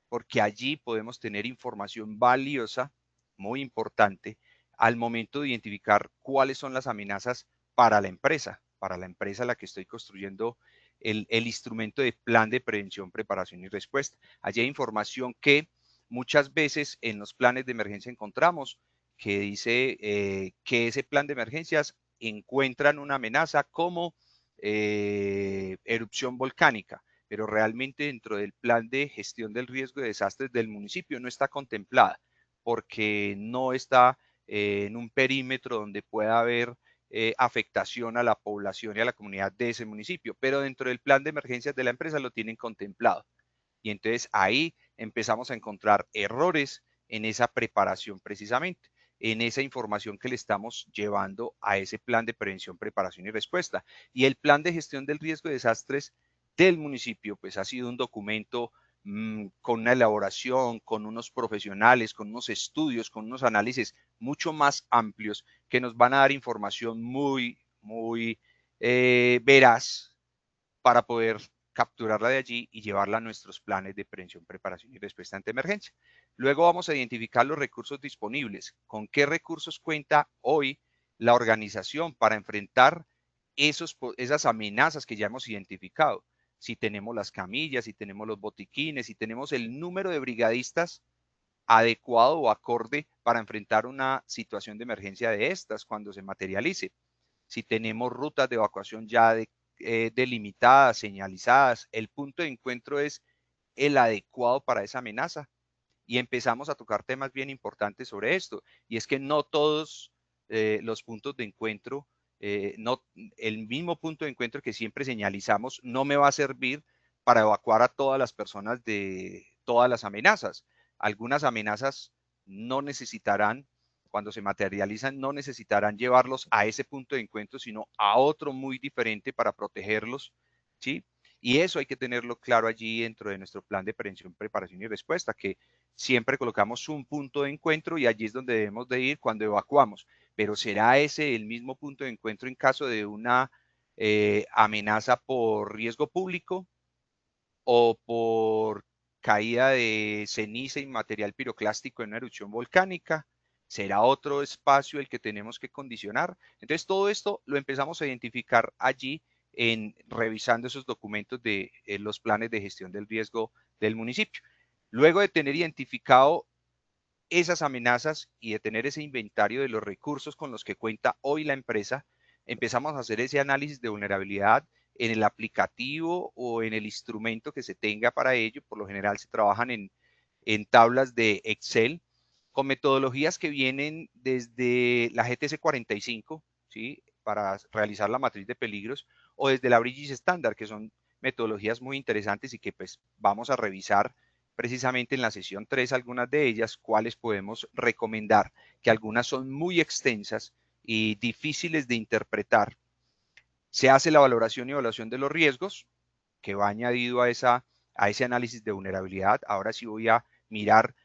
porque allí podemos tener información valiosa, muy importante, al momento de identificar cuáles son las amenazas para la empresa a la que estoy construyendo el instrumento de plan de prevención, preparación y respuesta. Allí hay información que muchas veces en los planes de emergencia encontramos, que dice que ese plan de emergencias encuentran una amenaza como erupción volcánica, pero realmente dentro del plan de gestión del riesgo de desastres del municipio no está contemplada, porque no está en un perímetro donde pueda haber afectación a la población y a la comunidad de ese municipio, pero dentro del plan de emergencias de la empresa lo tienen contemplado. Y entonces ahí empezamos a encontrar errores en esa preparación precisamente, en esa información que le estamos llevando a ese plan de prevención, preparación y respuesta. Y el plan de gestión del riesgo de desastres del municipio, pues ha sido un documento con una elaboración, con unos profesionales, con unos estudios, con unos análisis mucho más amplios, que nos van a dar información muy, muy veraz para poder capturarla de allí y llevarla a nuestros planes de prevención, preparación y respuesta ante emergencia. Luego vamos a identificar los recursos disponibles. ¿Con qué recursos cuenta hoy la organización para enfrentar esas amenazas que ya hemos identificado? Si tenemos las camillas, si tenemos los botiquines, si tenemos el número de brigadistas adecuado o acorde para enfrentar una situación de emergencia de estas cuando se materialice. Si tenemos rutas de evacuación ya delimitadas, señalizadas, el punto de encuentro es el adecuado para esa amenaza. Y empezamos a tocar temas bien importantes sobre esto, y es que no todos los puntos de encuentro, no, el mismo punto de encuentro que siempre señalizamos no me va a servir para evacuar a todas las personas de todas las amenazas. Algunas amenazas no necesitarán, cuando se materializan, no necesitarán llevarlos a ese punto de encuentro, sino a otro muy diferente para protegerlos, ¿sí? Y eso hay que tenerlo claro allí dentro de nuestro plan de prevención, preparación y respuesta, que siempre colocamos un punto de encuentro y allí es donde debemos de ir cuando evacuamos. Pero ¿será ese el mismo punto de encuentro en caso de una amenaza por riesgo público o por caída de ceniza y material piroclástico en una erupción volcánica? ¿Será otro espacio el que tenemos que condicionar? Entonces, todo esto lo empezamos a identificar allí en revisando esos documentos de los planes de gestión del riesgo del municipio. Luego de tener identificado esas amenazas y de tener ese inventario de los recursos con los que cuenta hoy la empresa, empezamos a hacer ese análisis de vulnerabilidad en el aplicativo o en el instrumento que se tenga para ello. Por lo general se trabajan en tablas de Excel con metodologías que vienen desde la GTC 45, ¿sí? Para realizar la matriz de peligros, o desde la Brigis Standard, que son metodologías muy interesantes y que pues vamos a revisar precisamente en la sesión 3 algunas de ellas, cuáles podemos recomendar, que algunas son muy extensas y difíciles de interpretar. Se hace la valoración y evaluación de los riesgos, que va añadido a ese análisis de vulnerabilidad. Ahora sí voy a mirar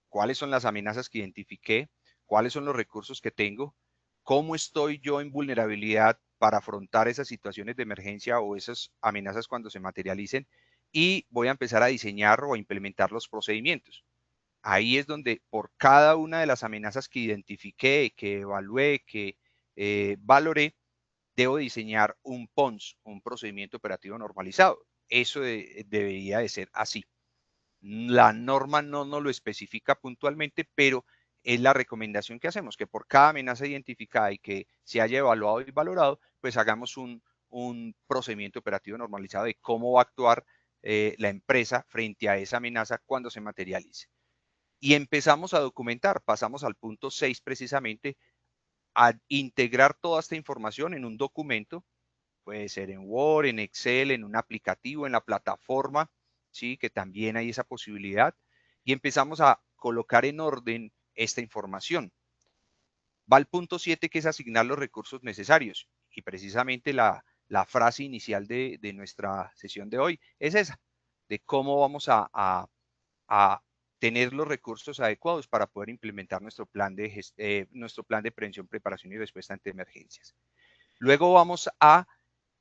cuáles son las amenazas que identifiqué, cuáles son los recursos que tengo, cómo estoy yo en vulnerabilidad para afrontar esas situaciones de emergencia o esas amenazas cuando se materialicen, y voy a empezar a diseñar o a implementar los procedimientos. Ahí es donde por cada una de las amenazas que identifiqué, que evalué, que valoré, debo diseñar un PONS, un procedimiento operativo normalizado. Eso debería de ser así. La norma no nos lo especifica puntualmente, pero es la recomendación que hacemos, que por cada amenaza identificada y que se haya evaluado y valorado, pues hagamos un procedimiento operativo normalizado de cómo va a actuar la empresa frente a esa amenaza cuando se materialice. Y empezamos a documentar, pasamos al punto 6 precisamente, a integrar toda esta información en un documento, puede ser en Word, en Excel, en un aplicativo, en la plataforma, ¿sí? Que también hay esa posibilidad, y empezamos a colocar en orden esta información. Va al punto 7, que es asignar los recursos necesarios, y precisamente la frase inicial de nuestra sesión de hoy es esa, de cómo vamos a tener los recursos adecuados para poder implementar nuestro plan de prevención, preparación y respuesta ante emergencias. Luego vamos a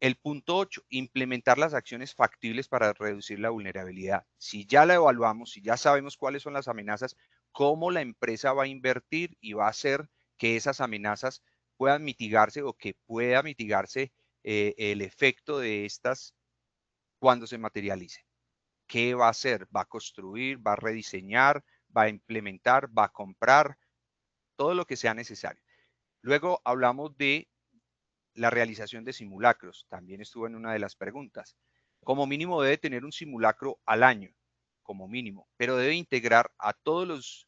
el punto 8, implementar las acciones factibles para reducir la vulnerabilidad. Si ya la evaluamos, si ya sabemos cuáles son las amenazas, cómo la empresa va a invertir y va a hacer que esas amenazas puedan mitigarse o que pueda mitigarse el efecto de estas cuando se materialicen. ¿Qué va a hacer? ¿Va a construir? ¿Va a rediseñar? ¿Va a implementar? ¿Va a comprar? Todo lo que sea necesario. Luego hablamos de la realización de simulacros. También estuvo en una de las preguntas. Como mínimo debe tener un simulacro al año, como mínimo, pero debe integrar a todos los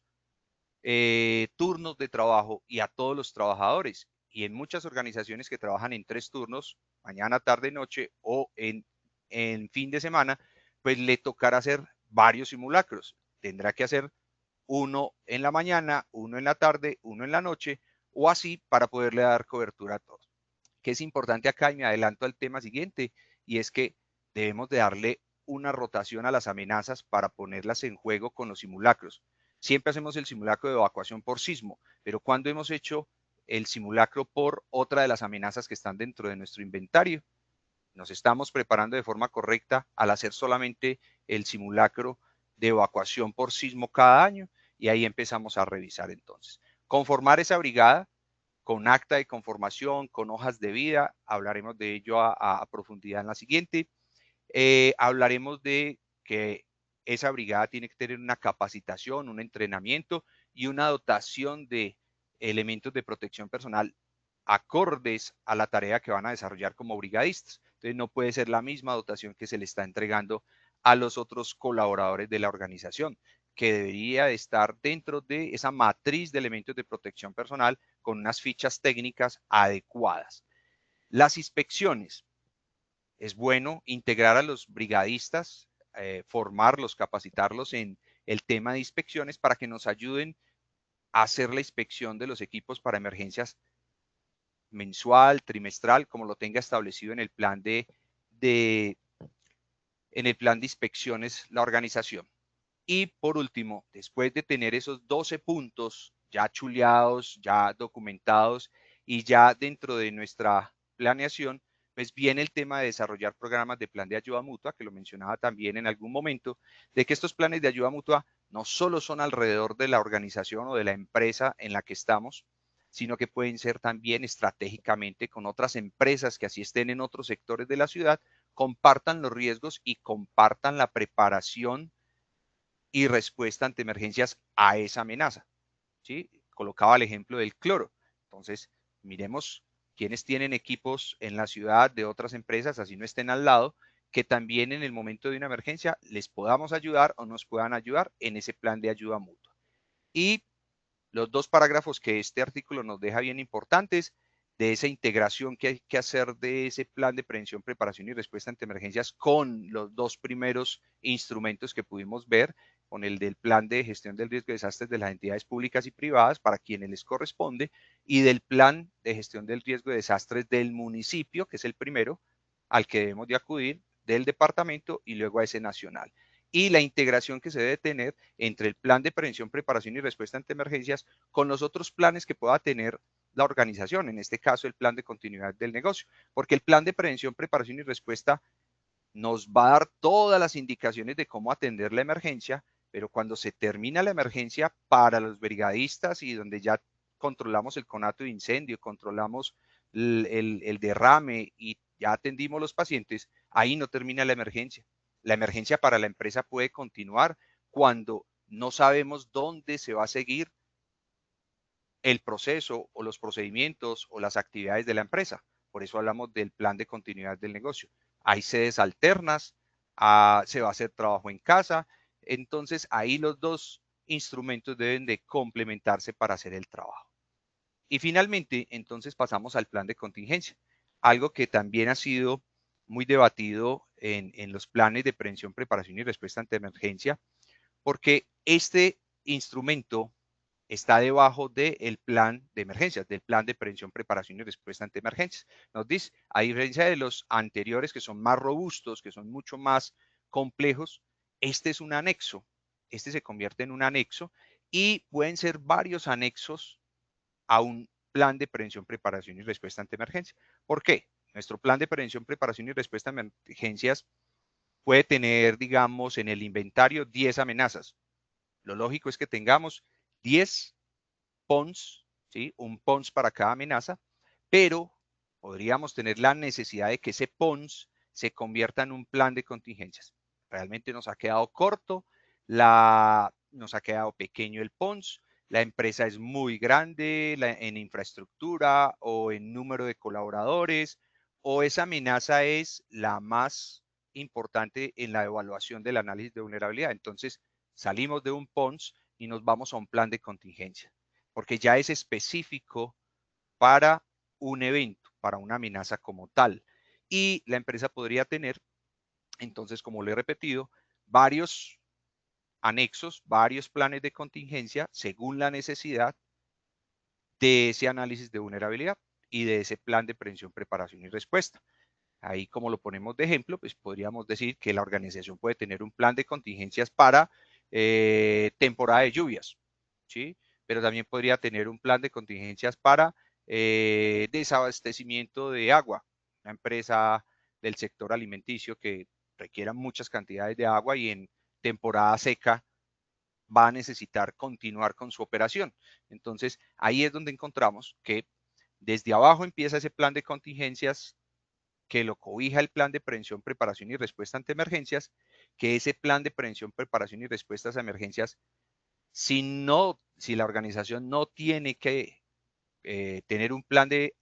turnos de trabajo y a todos los trabajadores. Y en muchas organizaciones que trabajan en 3 turnos, mañana, tarde, noche o en fin de semana, pues le tocará hacer varios simulacros. Tendrá que hacer uno en la mañana, uno en la tarde, uno en la noche, o así para poderle dar cobertura a todos. Que es importante acá, y me adelanto al tema siguiente, y es que debemos de darle una rotación a las amenazas para ponerlas en juego con los simulacros. Siempre hacemos el simulacro de evacuación por sismo, pero ¿cuándo hemos hecho el simulacro por otra de las amenazas que están dentro de nuestro inventario? Nos estamos preparando de forma correcta al hacer solamente el simulacro de evacuación por sismo cada año, y ahí empezamos a revisar entonces. Conformar esa brigada con acta de conformación, con hojas de vida, hablaremos de ello a profundidad en la siguiente. Hablaremos de que esa brigada tiene que tener una capacitación, un entrenamiento y una dotación de elementos de protección personal acordes a la tarea que van a desarrollar como brigadistas. Entonces no puede ser la misma dotación que se le está entregando a los otros colaboradores de la organización, que debería estar dentro de esa matriz de elementos de protección personal con unas fichas técnicas adecuadas. Las inspecciones. Es bueno integrar a los brigadistas, formarlos, capacitarlos en el tema de inspecciones para que nos ayuden a hacer la inspección de los equipos para emergencias mensual, trimestral, como lo tenga establecido en el plan de inspecciones la organización. Y por último, después de tener esos 12 puntos ya chuleados, ya documentados y ya dentro de nuestra planeación, pues viene el tema de desarrollar programas de plan de ayuda mutua, que lo mencionaba también en algún momento, de que estos planes de ayuda mutua no solo son alrededor de la organización o de la empresa en la que estamos, sino que pueden ser también estratégicamente con otras empresas que así estén en otros sectores de la ciudad, compartan los riesgos y compartan la preparación y respuesta ante emergencias a esa amenaza. ¿Sí? Colocaba el ejemplo del cloro. Entonces, miremos quienes tienen equipos en la ciudad de otras empresas, así no estén al lado, que también en el momento de una emergencia les podamos ayudar o nos puedan ayudar en ese plan de ayuda mutua. Y los 2 parágrafos que este artículo nos deja bien importantes, de esa integración que hay que hacer de ese plan de prevención, preparación y respuesta ante emergencias con los 2 primeros instrumentos que pudimos ver, con el del plan de gestión del riesgo de desastres de las entidades públicas y privadas para quienes les corresponde, y del plan de gestión del riesgo de desastres del municipio, que es el primero al que debemos de acudir, del departamento y luego a ese nacional. Y la integración que se debe tener entre el plan de prevención, preparación y respuesta ante emergencias con los otros planes que pueda tener la organización, en este caso el plan de continuidad del negocio, porque el plan de prevención, preparación y respuesta nos va a dar todas las indicaciones de cómo atender la emergencia, pero cuando se termina la emergencia para los brigadistas y donde ya controlamos el conato de incendio, controlamos el derrame y ya atendimos los pacientes, ahí no termina la emergencia. La emergencia para la empresa puede continuar cuando no sabemos dónde se va a seguir el proceso o los procedimientos o las actividades de la empresa. Por eso hablamos del plan de continuidad del negocio. Hay sedes alternas, se va a hacer trabajo en casa, entonces ahí los dos instrumentos deben de complementarse para hacer el trabajo. Y finalmente, entonces pasamos al plan de contingencia, algo que también ha sido muy debatido en los planes de prevención, preparación y respuesta ante emergencia, porque este instrumento está debajo del plan de emergencias, del plan de prevención, preparación y respuesta ante emergencias. Nos dice, a diferencia de los anteriores que son más robustos, que son mucho más complejos, este es un anexo. Este se convierte en un anexo y pueden ser varios anexos a un plan de prevención, preparación y respuesta ante emergencias. ¿Por qué? Nuestro plan de prevención, preparación y respuesta a emergencias puede tener, digamos, en el inventario 10 amenazas. Lo lógico es que tengamos 10 PONS, ¿sí? Un PONS para cada amenaza, pero podríamos tener la necesidad de que ese PONS se convierta en un plan de contingencias. Realmente nos ha quedado corto, nos ha quedado pequeño el PONS, la empresa es muy grande en infraestructura o en número de colaboradores, o esa amenaza es la más importante en la evaluación del análisis de vulnerabilidad. Entonces, salimos de un PONS y nos vamos a un plan de contingencia, porque ya es específico para un evento, para una amenaza como tal. Y la empresa podría tener, entonces, como lo he repetido, varios anexos, varios planes de contingencia según la necesidad de ese análisis de vulnerabilidad y de ese plan de prevención, preparación y respuesta. Ahí, como lo ponemos de ejemplo, pues podríamos decir que la organización puede tener un plan de contingencias para temporada de lluvias, ¿sí? Pero también podría tener un plan de contingencias para desabastecimiento de agua. Una empresa del sector alimenticio que requiera muchas cantidades de agua y en temporada seca va a necesitar continuar con su operación. Entonces, ahí es donde encontramos que desde abajo empieza ese plan de contingencias que lo cobija el plan de prevención, preparación y respuesta ante emergencias, que ese plan de prevención, preparación y respuesta a emergencias, si la organización no tiene que tener un plan de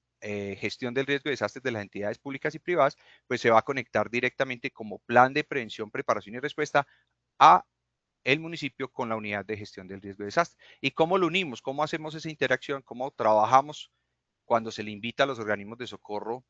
gestión del riesgo de desastres de las entidades públicas y privadas, pues se va a conectar directamente como plan de prevención, preparación y respuesta a el municipio con la unidad de gestión del riesgo de desastre. ¿Y cómo lo unimos? ¿Cómo hacemos esa interacción? ¿Cómo trabajamos cuando se le invita a los organismos de socorro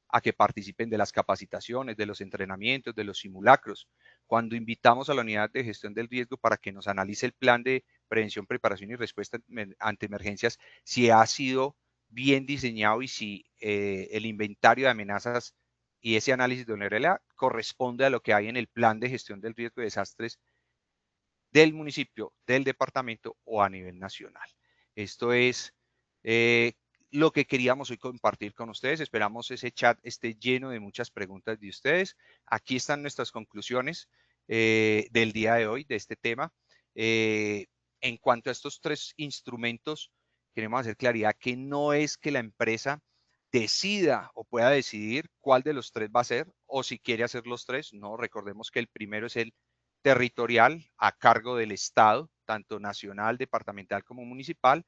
a que participen de las capacitaciones, de los entrenamientos, de los simulacros? Cuando invitamos a la unidad de gestión del riesgo para que nos analice el plan de prevención, preparación y respuesta ante emergencias, si ha sido bien diseñado y si el inventario de amenazas y ese análisis de vulnerabilidad corresponde a lo que hay en el plan de gestión del riesgo de desastres del municipio, del departamento o a nivel nacional. Esto es lo que queríamos hoy compartir con ustedes. Esperamos ese chat esté lleno de muchas preguntas de ustedes. Aquí están nuestras conclusiones del día de hoy, de este tema. En cuanto a estos tres instrumentos, queremos hacer claridad que no es que la empresa decida o pueda decidir cuál de los tres va a ser o si quiere hacer los tres. No, recordemos que el primero es el territorial a cargo del Estado, tanto nacional, departamental como municipal,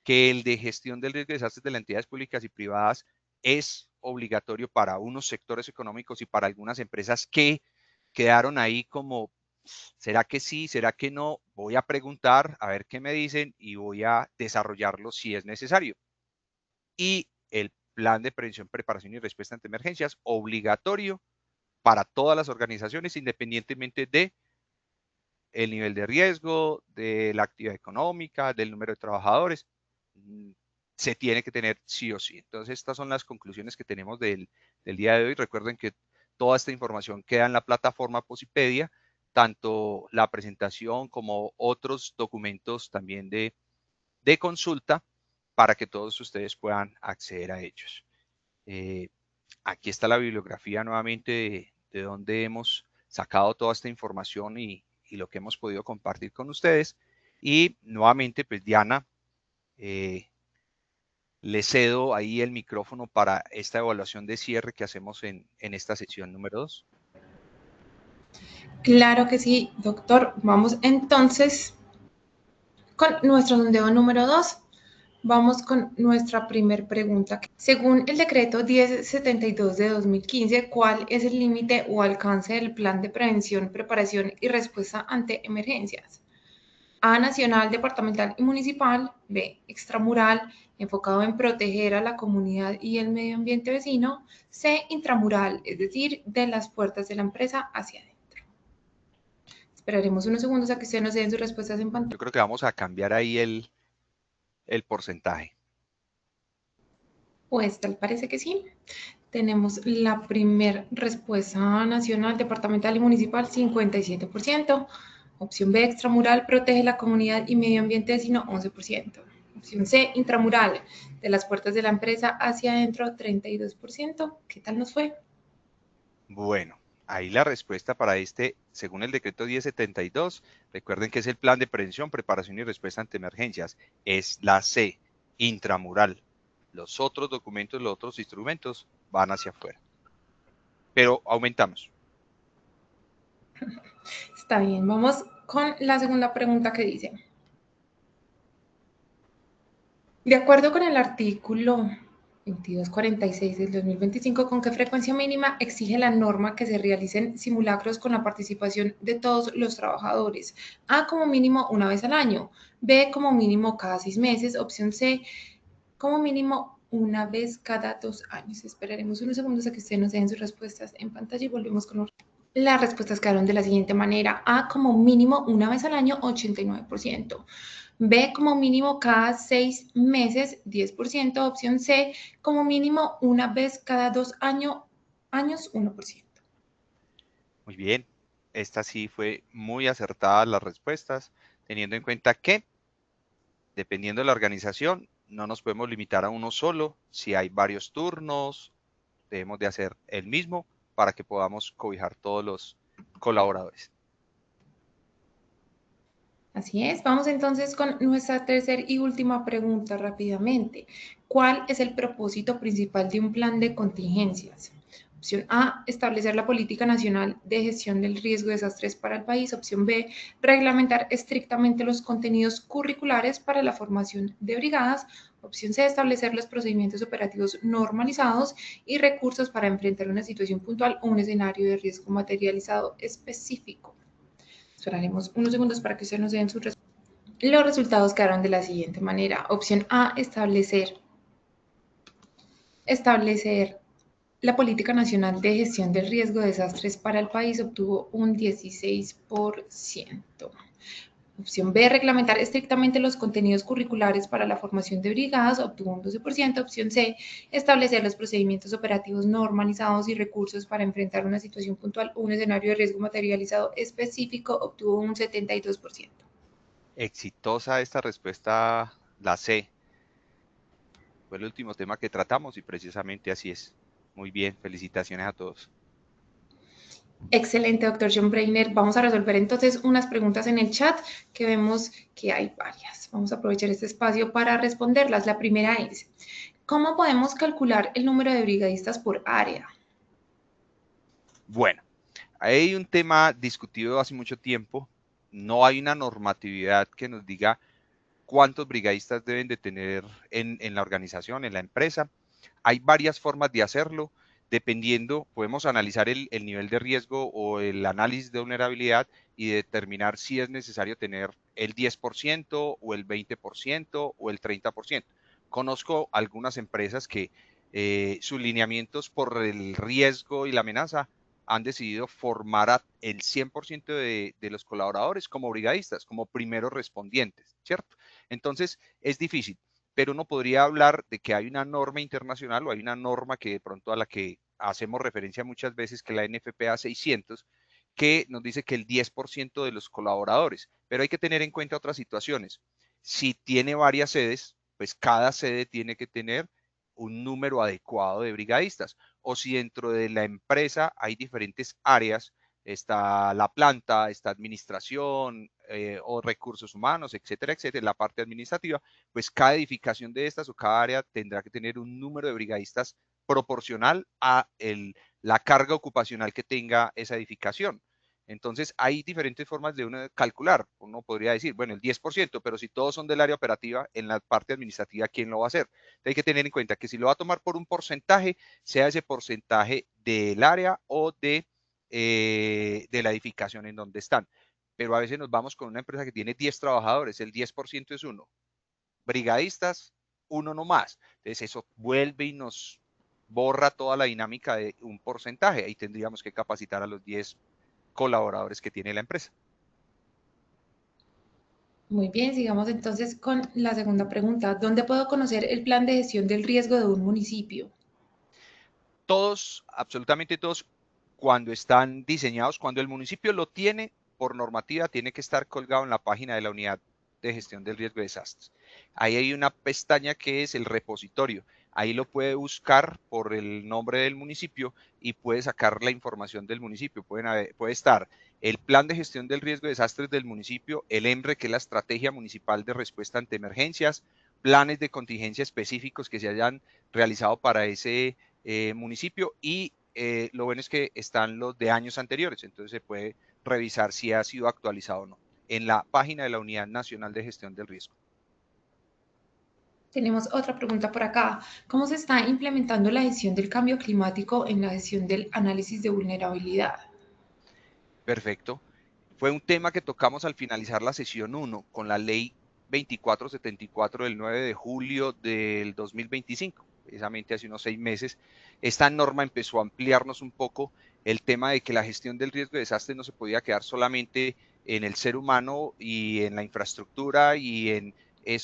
que el de gestión del riesgo de desastres de las entidades públicas y privadas es obligatorio para unos sectores económicos y para algunas empresas que quedaron ahí como, ¿será que sí? ¿Será que no? Voy a preguntar, a ver qué me dicen y voy a desarrollarlo si es necesario. Y el plan de prevención, preparación y respuesta ante emergencias, obligatorio para todas las organizaciones, independientemente de el nivel de riesgo, de la actividad económica, del número de trabajadores, se tiene que tener sí o sí. Entonces, estas son las conclusiones que tenemos del día de hoy. Recuerden que toda esta información queda en la plataforma Posipedia, tanto la presentación como otros documentos también de consulta para que todos ustedes puedan acceder a ellos. Aquí está la bibliografía nuevamente de donde hemos sacado toda esta información y lo que hemos podido compartir con ustedes. Y nuevamente, pues Diana, le cedo ahí el micrófono para esta evaluación de cierre que hacemos en esta sección número 2. Claro que sí, doctor. Vamos entonces con nuestro sondeo número 2. Vamos con nuestra primera pregunta. Según el decreto 1072 de 2015, ¿cuál es el límite o alcance del plan de prevención, preparación y respuesta ante emergencias? A, nacional, departamental y municipal. B, extramural, enfocado en proteger a la comunidad y el medio ambiente vecino. C, intramural, es decir, de las puertas de la empresa hacia adentro. Esperaremos unos segundos a que ustedes nos den sus respuestas en pantalla. Yo creo que vamos a cambiar ahí el porcentaje. Pues tal parece que sí. Tenemos la primera respuesta: nacional, departamental y municipal, 57%. Opción B, extramural, protege la comunidad y medio ambiente vecino, 11%. Opción C, intramural, de las puertas de la empresa hacia adentro, 32%. ¿Qué tal nos fue? Bueno, ahí la respuesta para este, según el decreto 1072, recuerden que es el plan de prevención, preparación y respuesta ante emergencias, es la C, intramural. Los otros documentos, los otros instrumentos van hacia afuera. Pero aumentamos. Está bien, vamos con la segunda pregunta que dice: de acuerdo con el artículo 2246 del 2025, ¿con qué frecuencia mínima exige la norma que se realicen simulacros con la participación de todos los trabajadores? A, como mínimo una vez al año. B, como mínimo cada 6 meses. Opción C, como mínimo una vez cada 2 años. Esperaremos unos segundos a que ustedes nos den sus respuestas en pantalla y volvemos con las respuestas. Quedaron de la siguiente manera: A, como mínimo una vez al año, 89%. B, como mínimo cada 6 meses, 10%. Opción C, como mínimo una vez cada 2 años, 1%. Muy bien, esta sí fue muy acertada las respuestas, teniendo en cuenta que, dependiendo de la organización, no nos podemos limitar a uno solo. Si hay varios turnos, debemos de hacer el mismo para que podamos cobijar todos los colaboradores. Así es, vamos entonces con nuestra tercera y última pregunta rápidamente. ¿Cuál es el propósito principal de un plan de contingencias? Opción A, establecer la política nacional de gestión del riesgo de desastres para el país. Opción B, reglamentar estrictamente los contenidos curriculares para la formación de brigadas. Opción C, establecer los procedimientos operativos normalizados y recursos para enfrentar una situación puntual o un escenario de riesgo materializado específico. Esperaremos unos segundos para que ustedes nos den sus respuestas. Los resultados quedaron de la siguiente manera. Opción A, establecer la política nacional de gestión del riesgo de desastres para el país, obtuvo un 16%. Opción B, reglamentar estrictamente los contenidos curriculares para la formación de brigadas, obtuvo un 12%. Opción C, establecer los procedimientos operativos normalizados y recursos para enfrentar una situación puntual o un escenario de riesgo materializado específico, obtuvo un 72%. Exitosa esta respuesta, la C. Fue el último tema que tratamos y precisamente así es. Muy bien, felicitaciones a todos. Excelente, doctor John Brainer. Vamos a resolver entonces unas preguntas en el chat, que vemos que hay varias. Vamos a aprovechar este espacio para responderlas. La primera es: ¿cómo podemos calcular el número de brigadistas por área? Bueno, hay un tema discutido hace mucho tiempo. No hay una normatividad que nos diga cuántos brigadistas deben de tener en la organización, en la empresa. Hay varias formas de hacerlo. Dependiendo, podemos analizar el nivel de riesgo o el análisis de vulnerabilidad y determinar si es necesario tener el 10% o el 20% o el 30%. Conozco algunas empresas que sus lineamientos por el riesgo y la amenaza han decidido formar el 100% de los colaboradores como brigadistas, como primeros respondientes, ¿cierto? Entonces, es difícil, pero uno podría hablar de que hay una norma internacional o hay una norma que de pronto a la que hacemos referencia muchas veces, que la NFPA 600, que nos dice que el 10% de los colaboradores, pero hay que tener en cuenta otras situaciones. Si tiene varias sedes, pues cada sede tiene que tener un número adecuado de brigadistas. O si dentro de la empresa hay diferentes áreas, está la planta, está administración o recursos humanos, etcétera, etcétera, la parte administrativa, pues cada edificación de estas o cada área tendrá que tener un número de brigadistas proporcional a la carga ocupacional que tenga esa edificación. Entonces, hay diferentes formas de uno calcular. Uno podría decir, bueno, el 10%, pero si todos son del área operativa, en la parte administrativa, ¿quién lo va a hacer? Entonces, hay que tener en cuenta que si lo va a tomar por un porcentaje, sea ese porcentaje del área o de la edificación en donde están. Pero a veces nos vamos con una empresa que tiene 10 trabajadores, el 10% es uno. Brigadistas, uno no más. Entonces, eso vuelve y nos borra toda la dinámica de un porcentaje. Ahí tendríamos que capacitar a los 10 colaboradores que tiene la empresa. Muy bien, sigamos entonces con la segunda pregunta. ¿Dónde puedo conocer el plan de gestión del riesgo de un municipio? Todos, absolutamente todos, cuando están diseñados, cuando el municipio lo tiene, por normativa, tiene que estar colgado en la página de la unidad de gestión del riesgo de desastres. Ahí hay una pestaña que es el repositorio. Ahí lo puede buscar por el nombre del municipio y puede sacar la información del municipio. Puede estar el plan de gestión del riesgo de desastres del municipio, el EMRE, que es la estrategia municipal de respuesta ante emergencias, planes de contingencia específicos que se hayan realizado para ese municipio y lo bueno es que están los de años anteriores, entonces se puede revisar si ha sido actualizado o no en la página de la Unidad Nacional de Gestión del Riesgo. Tenemos otra pregunta por acá. ¿Cómo se está implementando la gestión del cambio climático en la gestión del análisis de vulnerabilidad? Perfecto. Fue un tema que tocamos al finalizar la sesión 1 con la ley 2474 del 9 de julio del 2025, precisamente hace unos 6 meses. Esta norma empezó a ampliarnos un poco el tema de que la gestión del riesgo de desastre no se podía quedar solamente en el ser humano y en la infraestructura y en el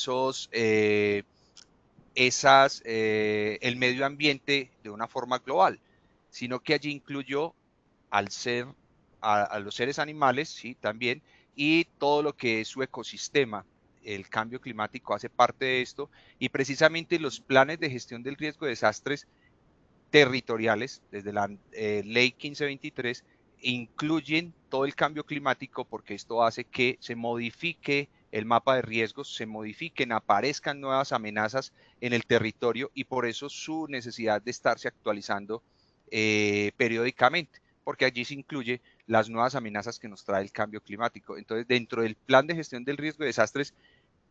medio ambiente de una forma global, sino que allí incluyó al ser a los seres animales, sí, también, y todo lo que es su ecosistema. El cambio climático hace parte de esto y precisamente los planes de gestión del riesgo de desastres territoriales, desde la ley 1523, incluyen todo el cambio climático porque esto hace que se modifique el mapa de riesgos, se modifiquen, aparezcan nuevas amenazas en el territorio y por eso su necesidad de estarse actualizando periódicamente, porque allí se incluye las nuevas amenazas que nos trae el cambio climático. Entonces, dentro del plan de gestión del riesgo de desastres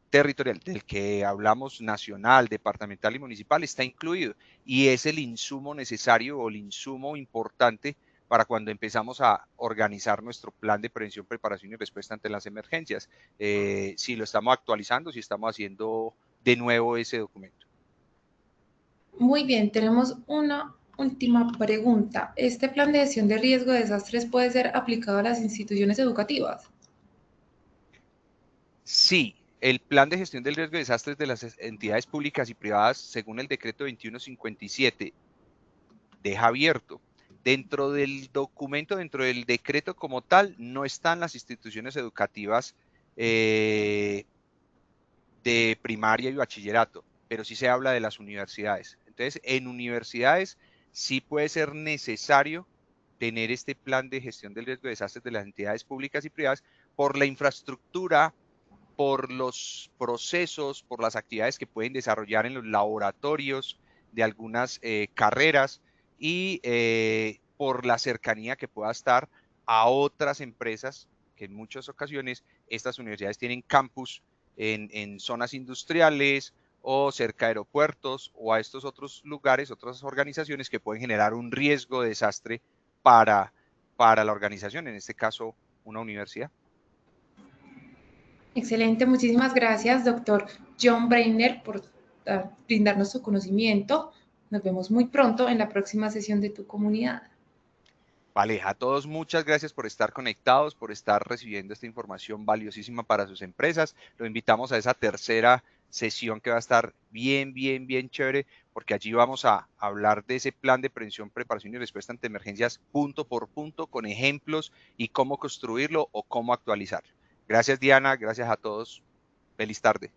territorial, del que hablamos nacional, departamental y municipal, está incluido y es el insumo necesario o el insumo importante para cuando empezamos a organizar nuestro plan de prevención, preparación y respuesta ante las emergencias. Si lo estamos actualizando, si estamos haciendo de nuevo ese documento. Muy bien, tenemos una última pregunta. ¿Este plan de gestión de riesgo de desastres puede ser aplicado a las instituciones educativas? Sí, el plan de gestión del riesgo de desastres de las entidades públicas y privadas, según el decreto 2157, deja abierto. Dentro del documento, dentro del decreto como tal, no están las instituciones educativas de primaria y bachillerato, pero sí se habla de las universidades. Entonces, en universidades sí puede ser necesario tener este plan de gestión del riesgo de desastres de las entidades públicas y privadas por la infraestructura, por los procesos, por las actividades que pueden desarrollar en los laboratorios de algunas carreras y por la cercanía que pueda estar a otras empresas, que en muchas ocasiones estas universidades tienen campus en zonas industriales o cerca de aeropuertos o a estos otros lugares, otras organizaciones que pueden generar un riesgo de desastre para la organización, en este caso una universidad. Excelente, muchísimas gracias, doctor John Breiner, por brindarnos su conocimiento. Nos vemos muy pronto en la próxima sesión de Tu Comunidad. Vale, a todos muchas gracias por estar conectados, por estar recibiendo esta información valiosísima para sus empresas. Lo invitamos a esa tercera sesión que va a estar bien chévere, porque allí vamos a hablar de ese plan de prevención, preparación y respuesta ante emergencias punto por punto, con ejemplos y cómo construirlo o cómo actualizarlo. Gracias, Diana, gracias a todos. Feliz tarde.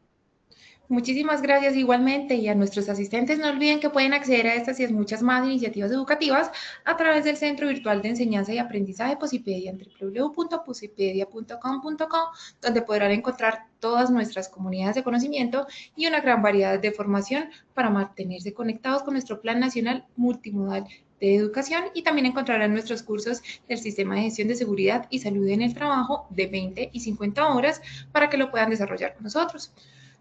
Muchísimas gracias igualmente y a nuestros asistentes no olviden que pueden acceder a estas y a muchas más iniciativas educativas a través del Centro Virtual de Enseñanza y Aprendizaje Posipedia en www.posipedia.com.co, donde podrán encontrar todas nuestras comunidades de conocimiento y una gran variedad de formación para mantenerse conectados con nuestro Plan Nacional Multimodal de Educación, y también encontrarán nuestros cursos del Sistema de Gestión de Seguridad y Salud en el Trabajo de 20 y 50 horas para que lo puedan desarrollar con nosotros.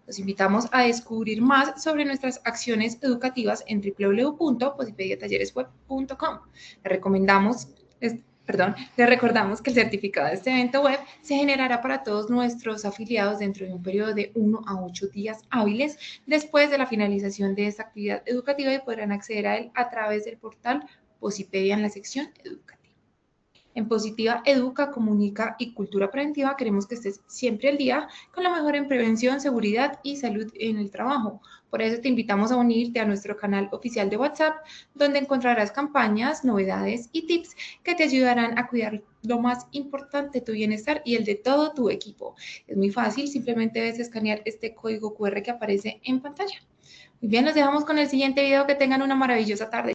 Los invitamos a descubrir más sobre nuestras acciones educativas en www.posipediatalleresweb.com. Les recordamos que el certificado de este evento web se generará para todos nuestros afiliados dentro de un periodo de 1 a 8 días hábiles después de la finalización de esta actividad educativa, y podrán acceder a él a través del portal Posipedia en la sección educativa. En Positiva Educa, Comunica y Cultura Preventiva queremos que estés siempre al día con lo mejor en prevención, seguridad y salud en el trabajo. Por eso te invitamos a unirte a nuestro canal oficial de WhatsApp, donde encontrarás campañas, novedades y tips que te ayudarán a cuidar lo más importante, tu bienestar y el de todo tu equipo. Es muy fácil, simplemente debes escanear este código QR que aparece en pantalla. Muy bien, nos dejamos con el siguiente video. Que tengan una maravillosa tarde.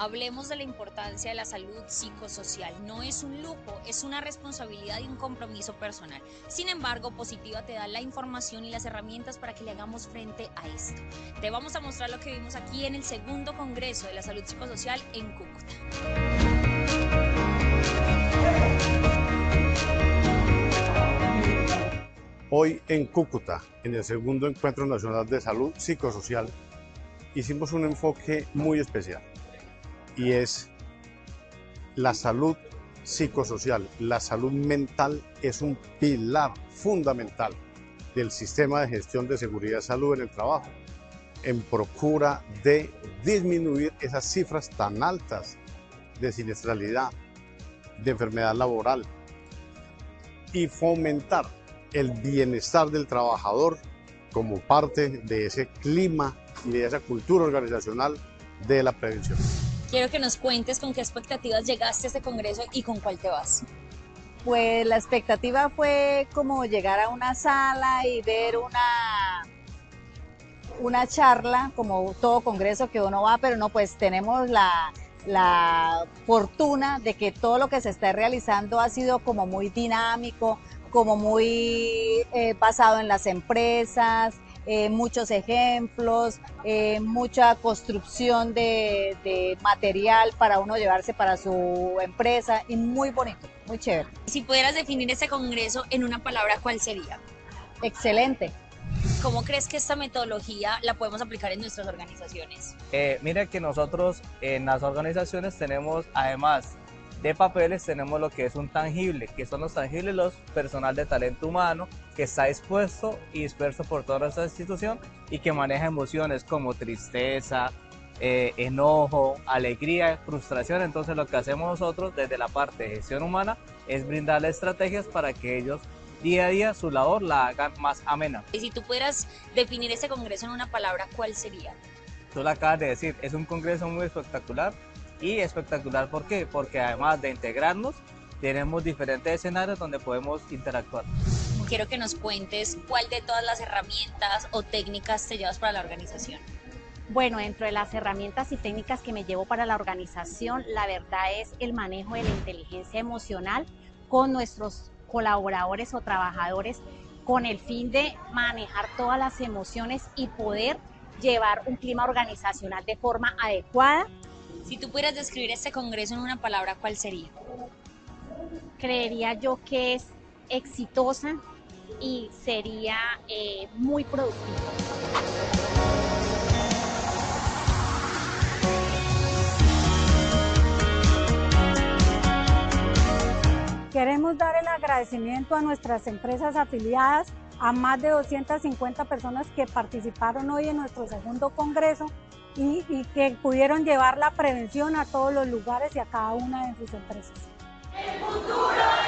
Hablemos de la importancia de la salud psicosocial. No es un lujo, es una responsabilidad y un compromiso personal. Sin embargo, Positiva te da la información y las herramientas para que le hagamos frente a esto. Te vamos a mostrar lo que vimos aquí en el segundo Congreso de la Salud Psicosocial en Cúcuta. Hoy en Cúcuta, en el segundo Encuentro Nacional de Salud Psicosocial, hicimos un enfoque muy especial, y es la salud psicosocial. La salud mental es un pilar fundamental del sistema de gestión de seguridad y salud en el trabajo, en procura de disminuir esas cifras tan altas de siniestralidad, de enfermedad laboral, y fomentar el bienestar del trabajador como parte de ese clima y de esa cultura organizacional de la prevención. Quiero que nos cuentes con qué expectativas llegaste a este congreso y con cuál te vas. Pues la expectativa fue como llegar a una sala y ver una charla, como todo congreso que uno va, pero no, pues tenemos la fortuna de que todo lo que se está realizando ha sido como muy dinámico, como muy basado en las empresas, muchos ejemplos, mucha construcción de material para uno llevarse para su empresa, y muy bonito, muy chévere. Si pudieras definir este congreso en una palabra, ¿cuál sería? Excelente. ¿Cómo crees que esta metodología la podemos aplicar en nuestras organizaciones? Mira que nosotros en las organizaciones tenemos, además de papeles, tenemos lo que es un tangible, que son los tangibles, los personal de talento humano, que está expuesto y disperso por toda nuestra institución y que maneja emociones como tristeza, enojo, alegría, frustración. Entonces lo que hacemos nosotros desde la parte de gestión humana es brindarles estrategias para que ellos día a día su labor la hagan más amena. Y si tú pudieras definir este congreso en una palabra, ¿cuál sería? Tú lo acabas de decir, es un congreso muy espectacular. Y espectacular, ¿por qué? Porque además de integrarnos, tenemos diferentes escenarios donde podemos interactuar. Quiero que nos cuentes cuál de todas las herramientas o técnicas te llevas para la organización. Bueno, dentro de las herramientas y técnicas que me llevo para la organización, la verdad es el manejo de la inteligencia emocional con nuestros colaboradores o trabajadores, con el fin de manejar todas las emociones y poder llevar un clima organizacional de forma adecuada. Si tú pudieras describir este congreso en una palabra, ¿cuál sería? Creería yo que es exitosa y sería muy productiva. Queremos dar el agradecimiento a nuestras empresas afiliadas, a más de 250 personas que participaron hoy en nuestro segundo congreso, y que pudieron llevar la prevención a todos los lugares y a cada una de sus empresas. El futuro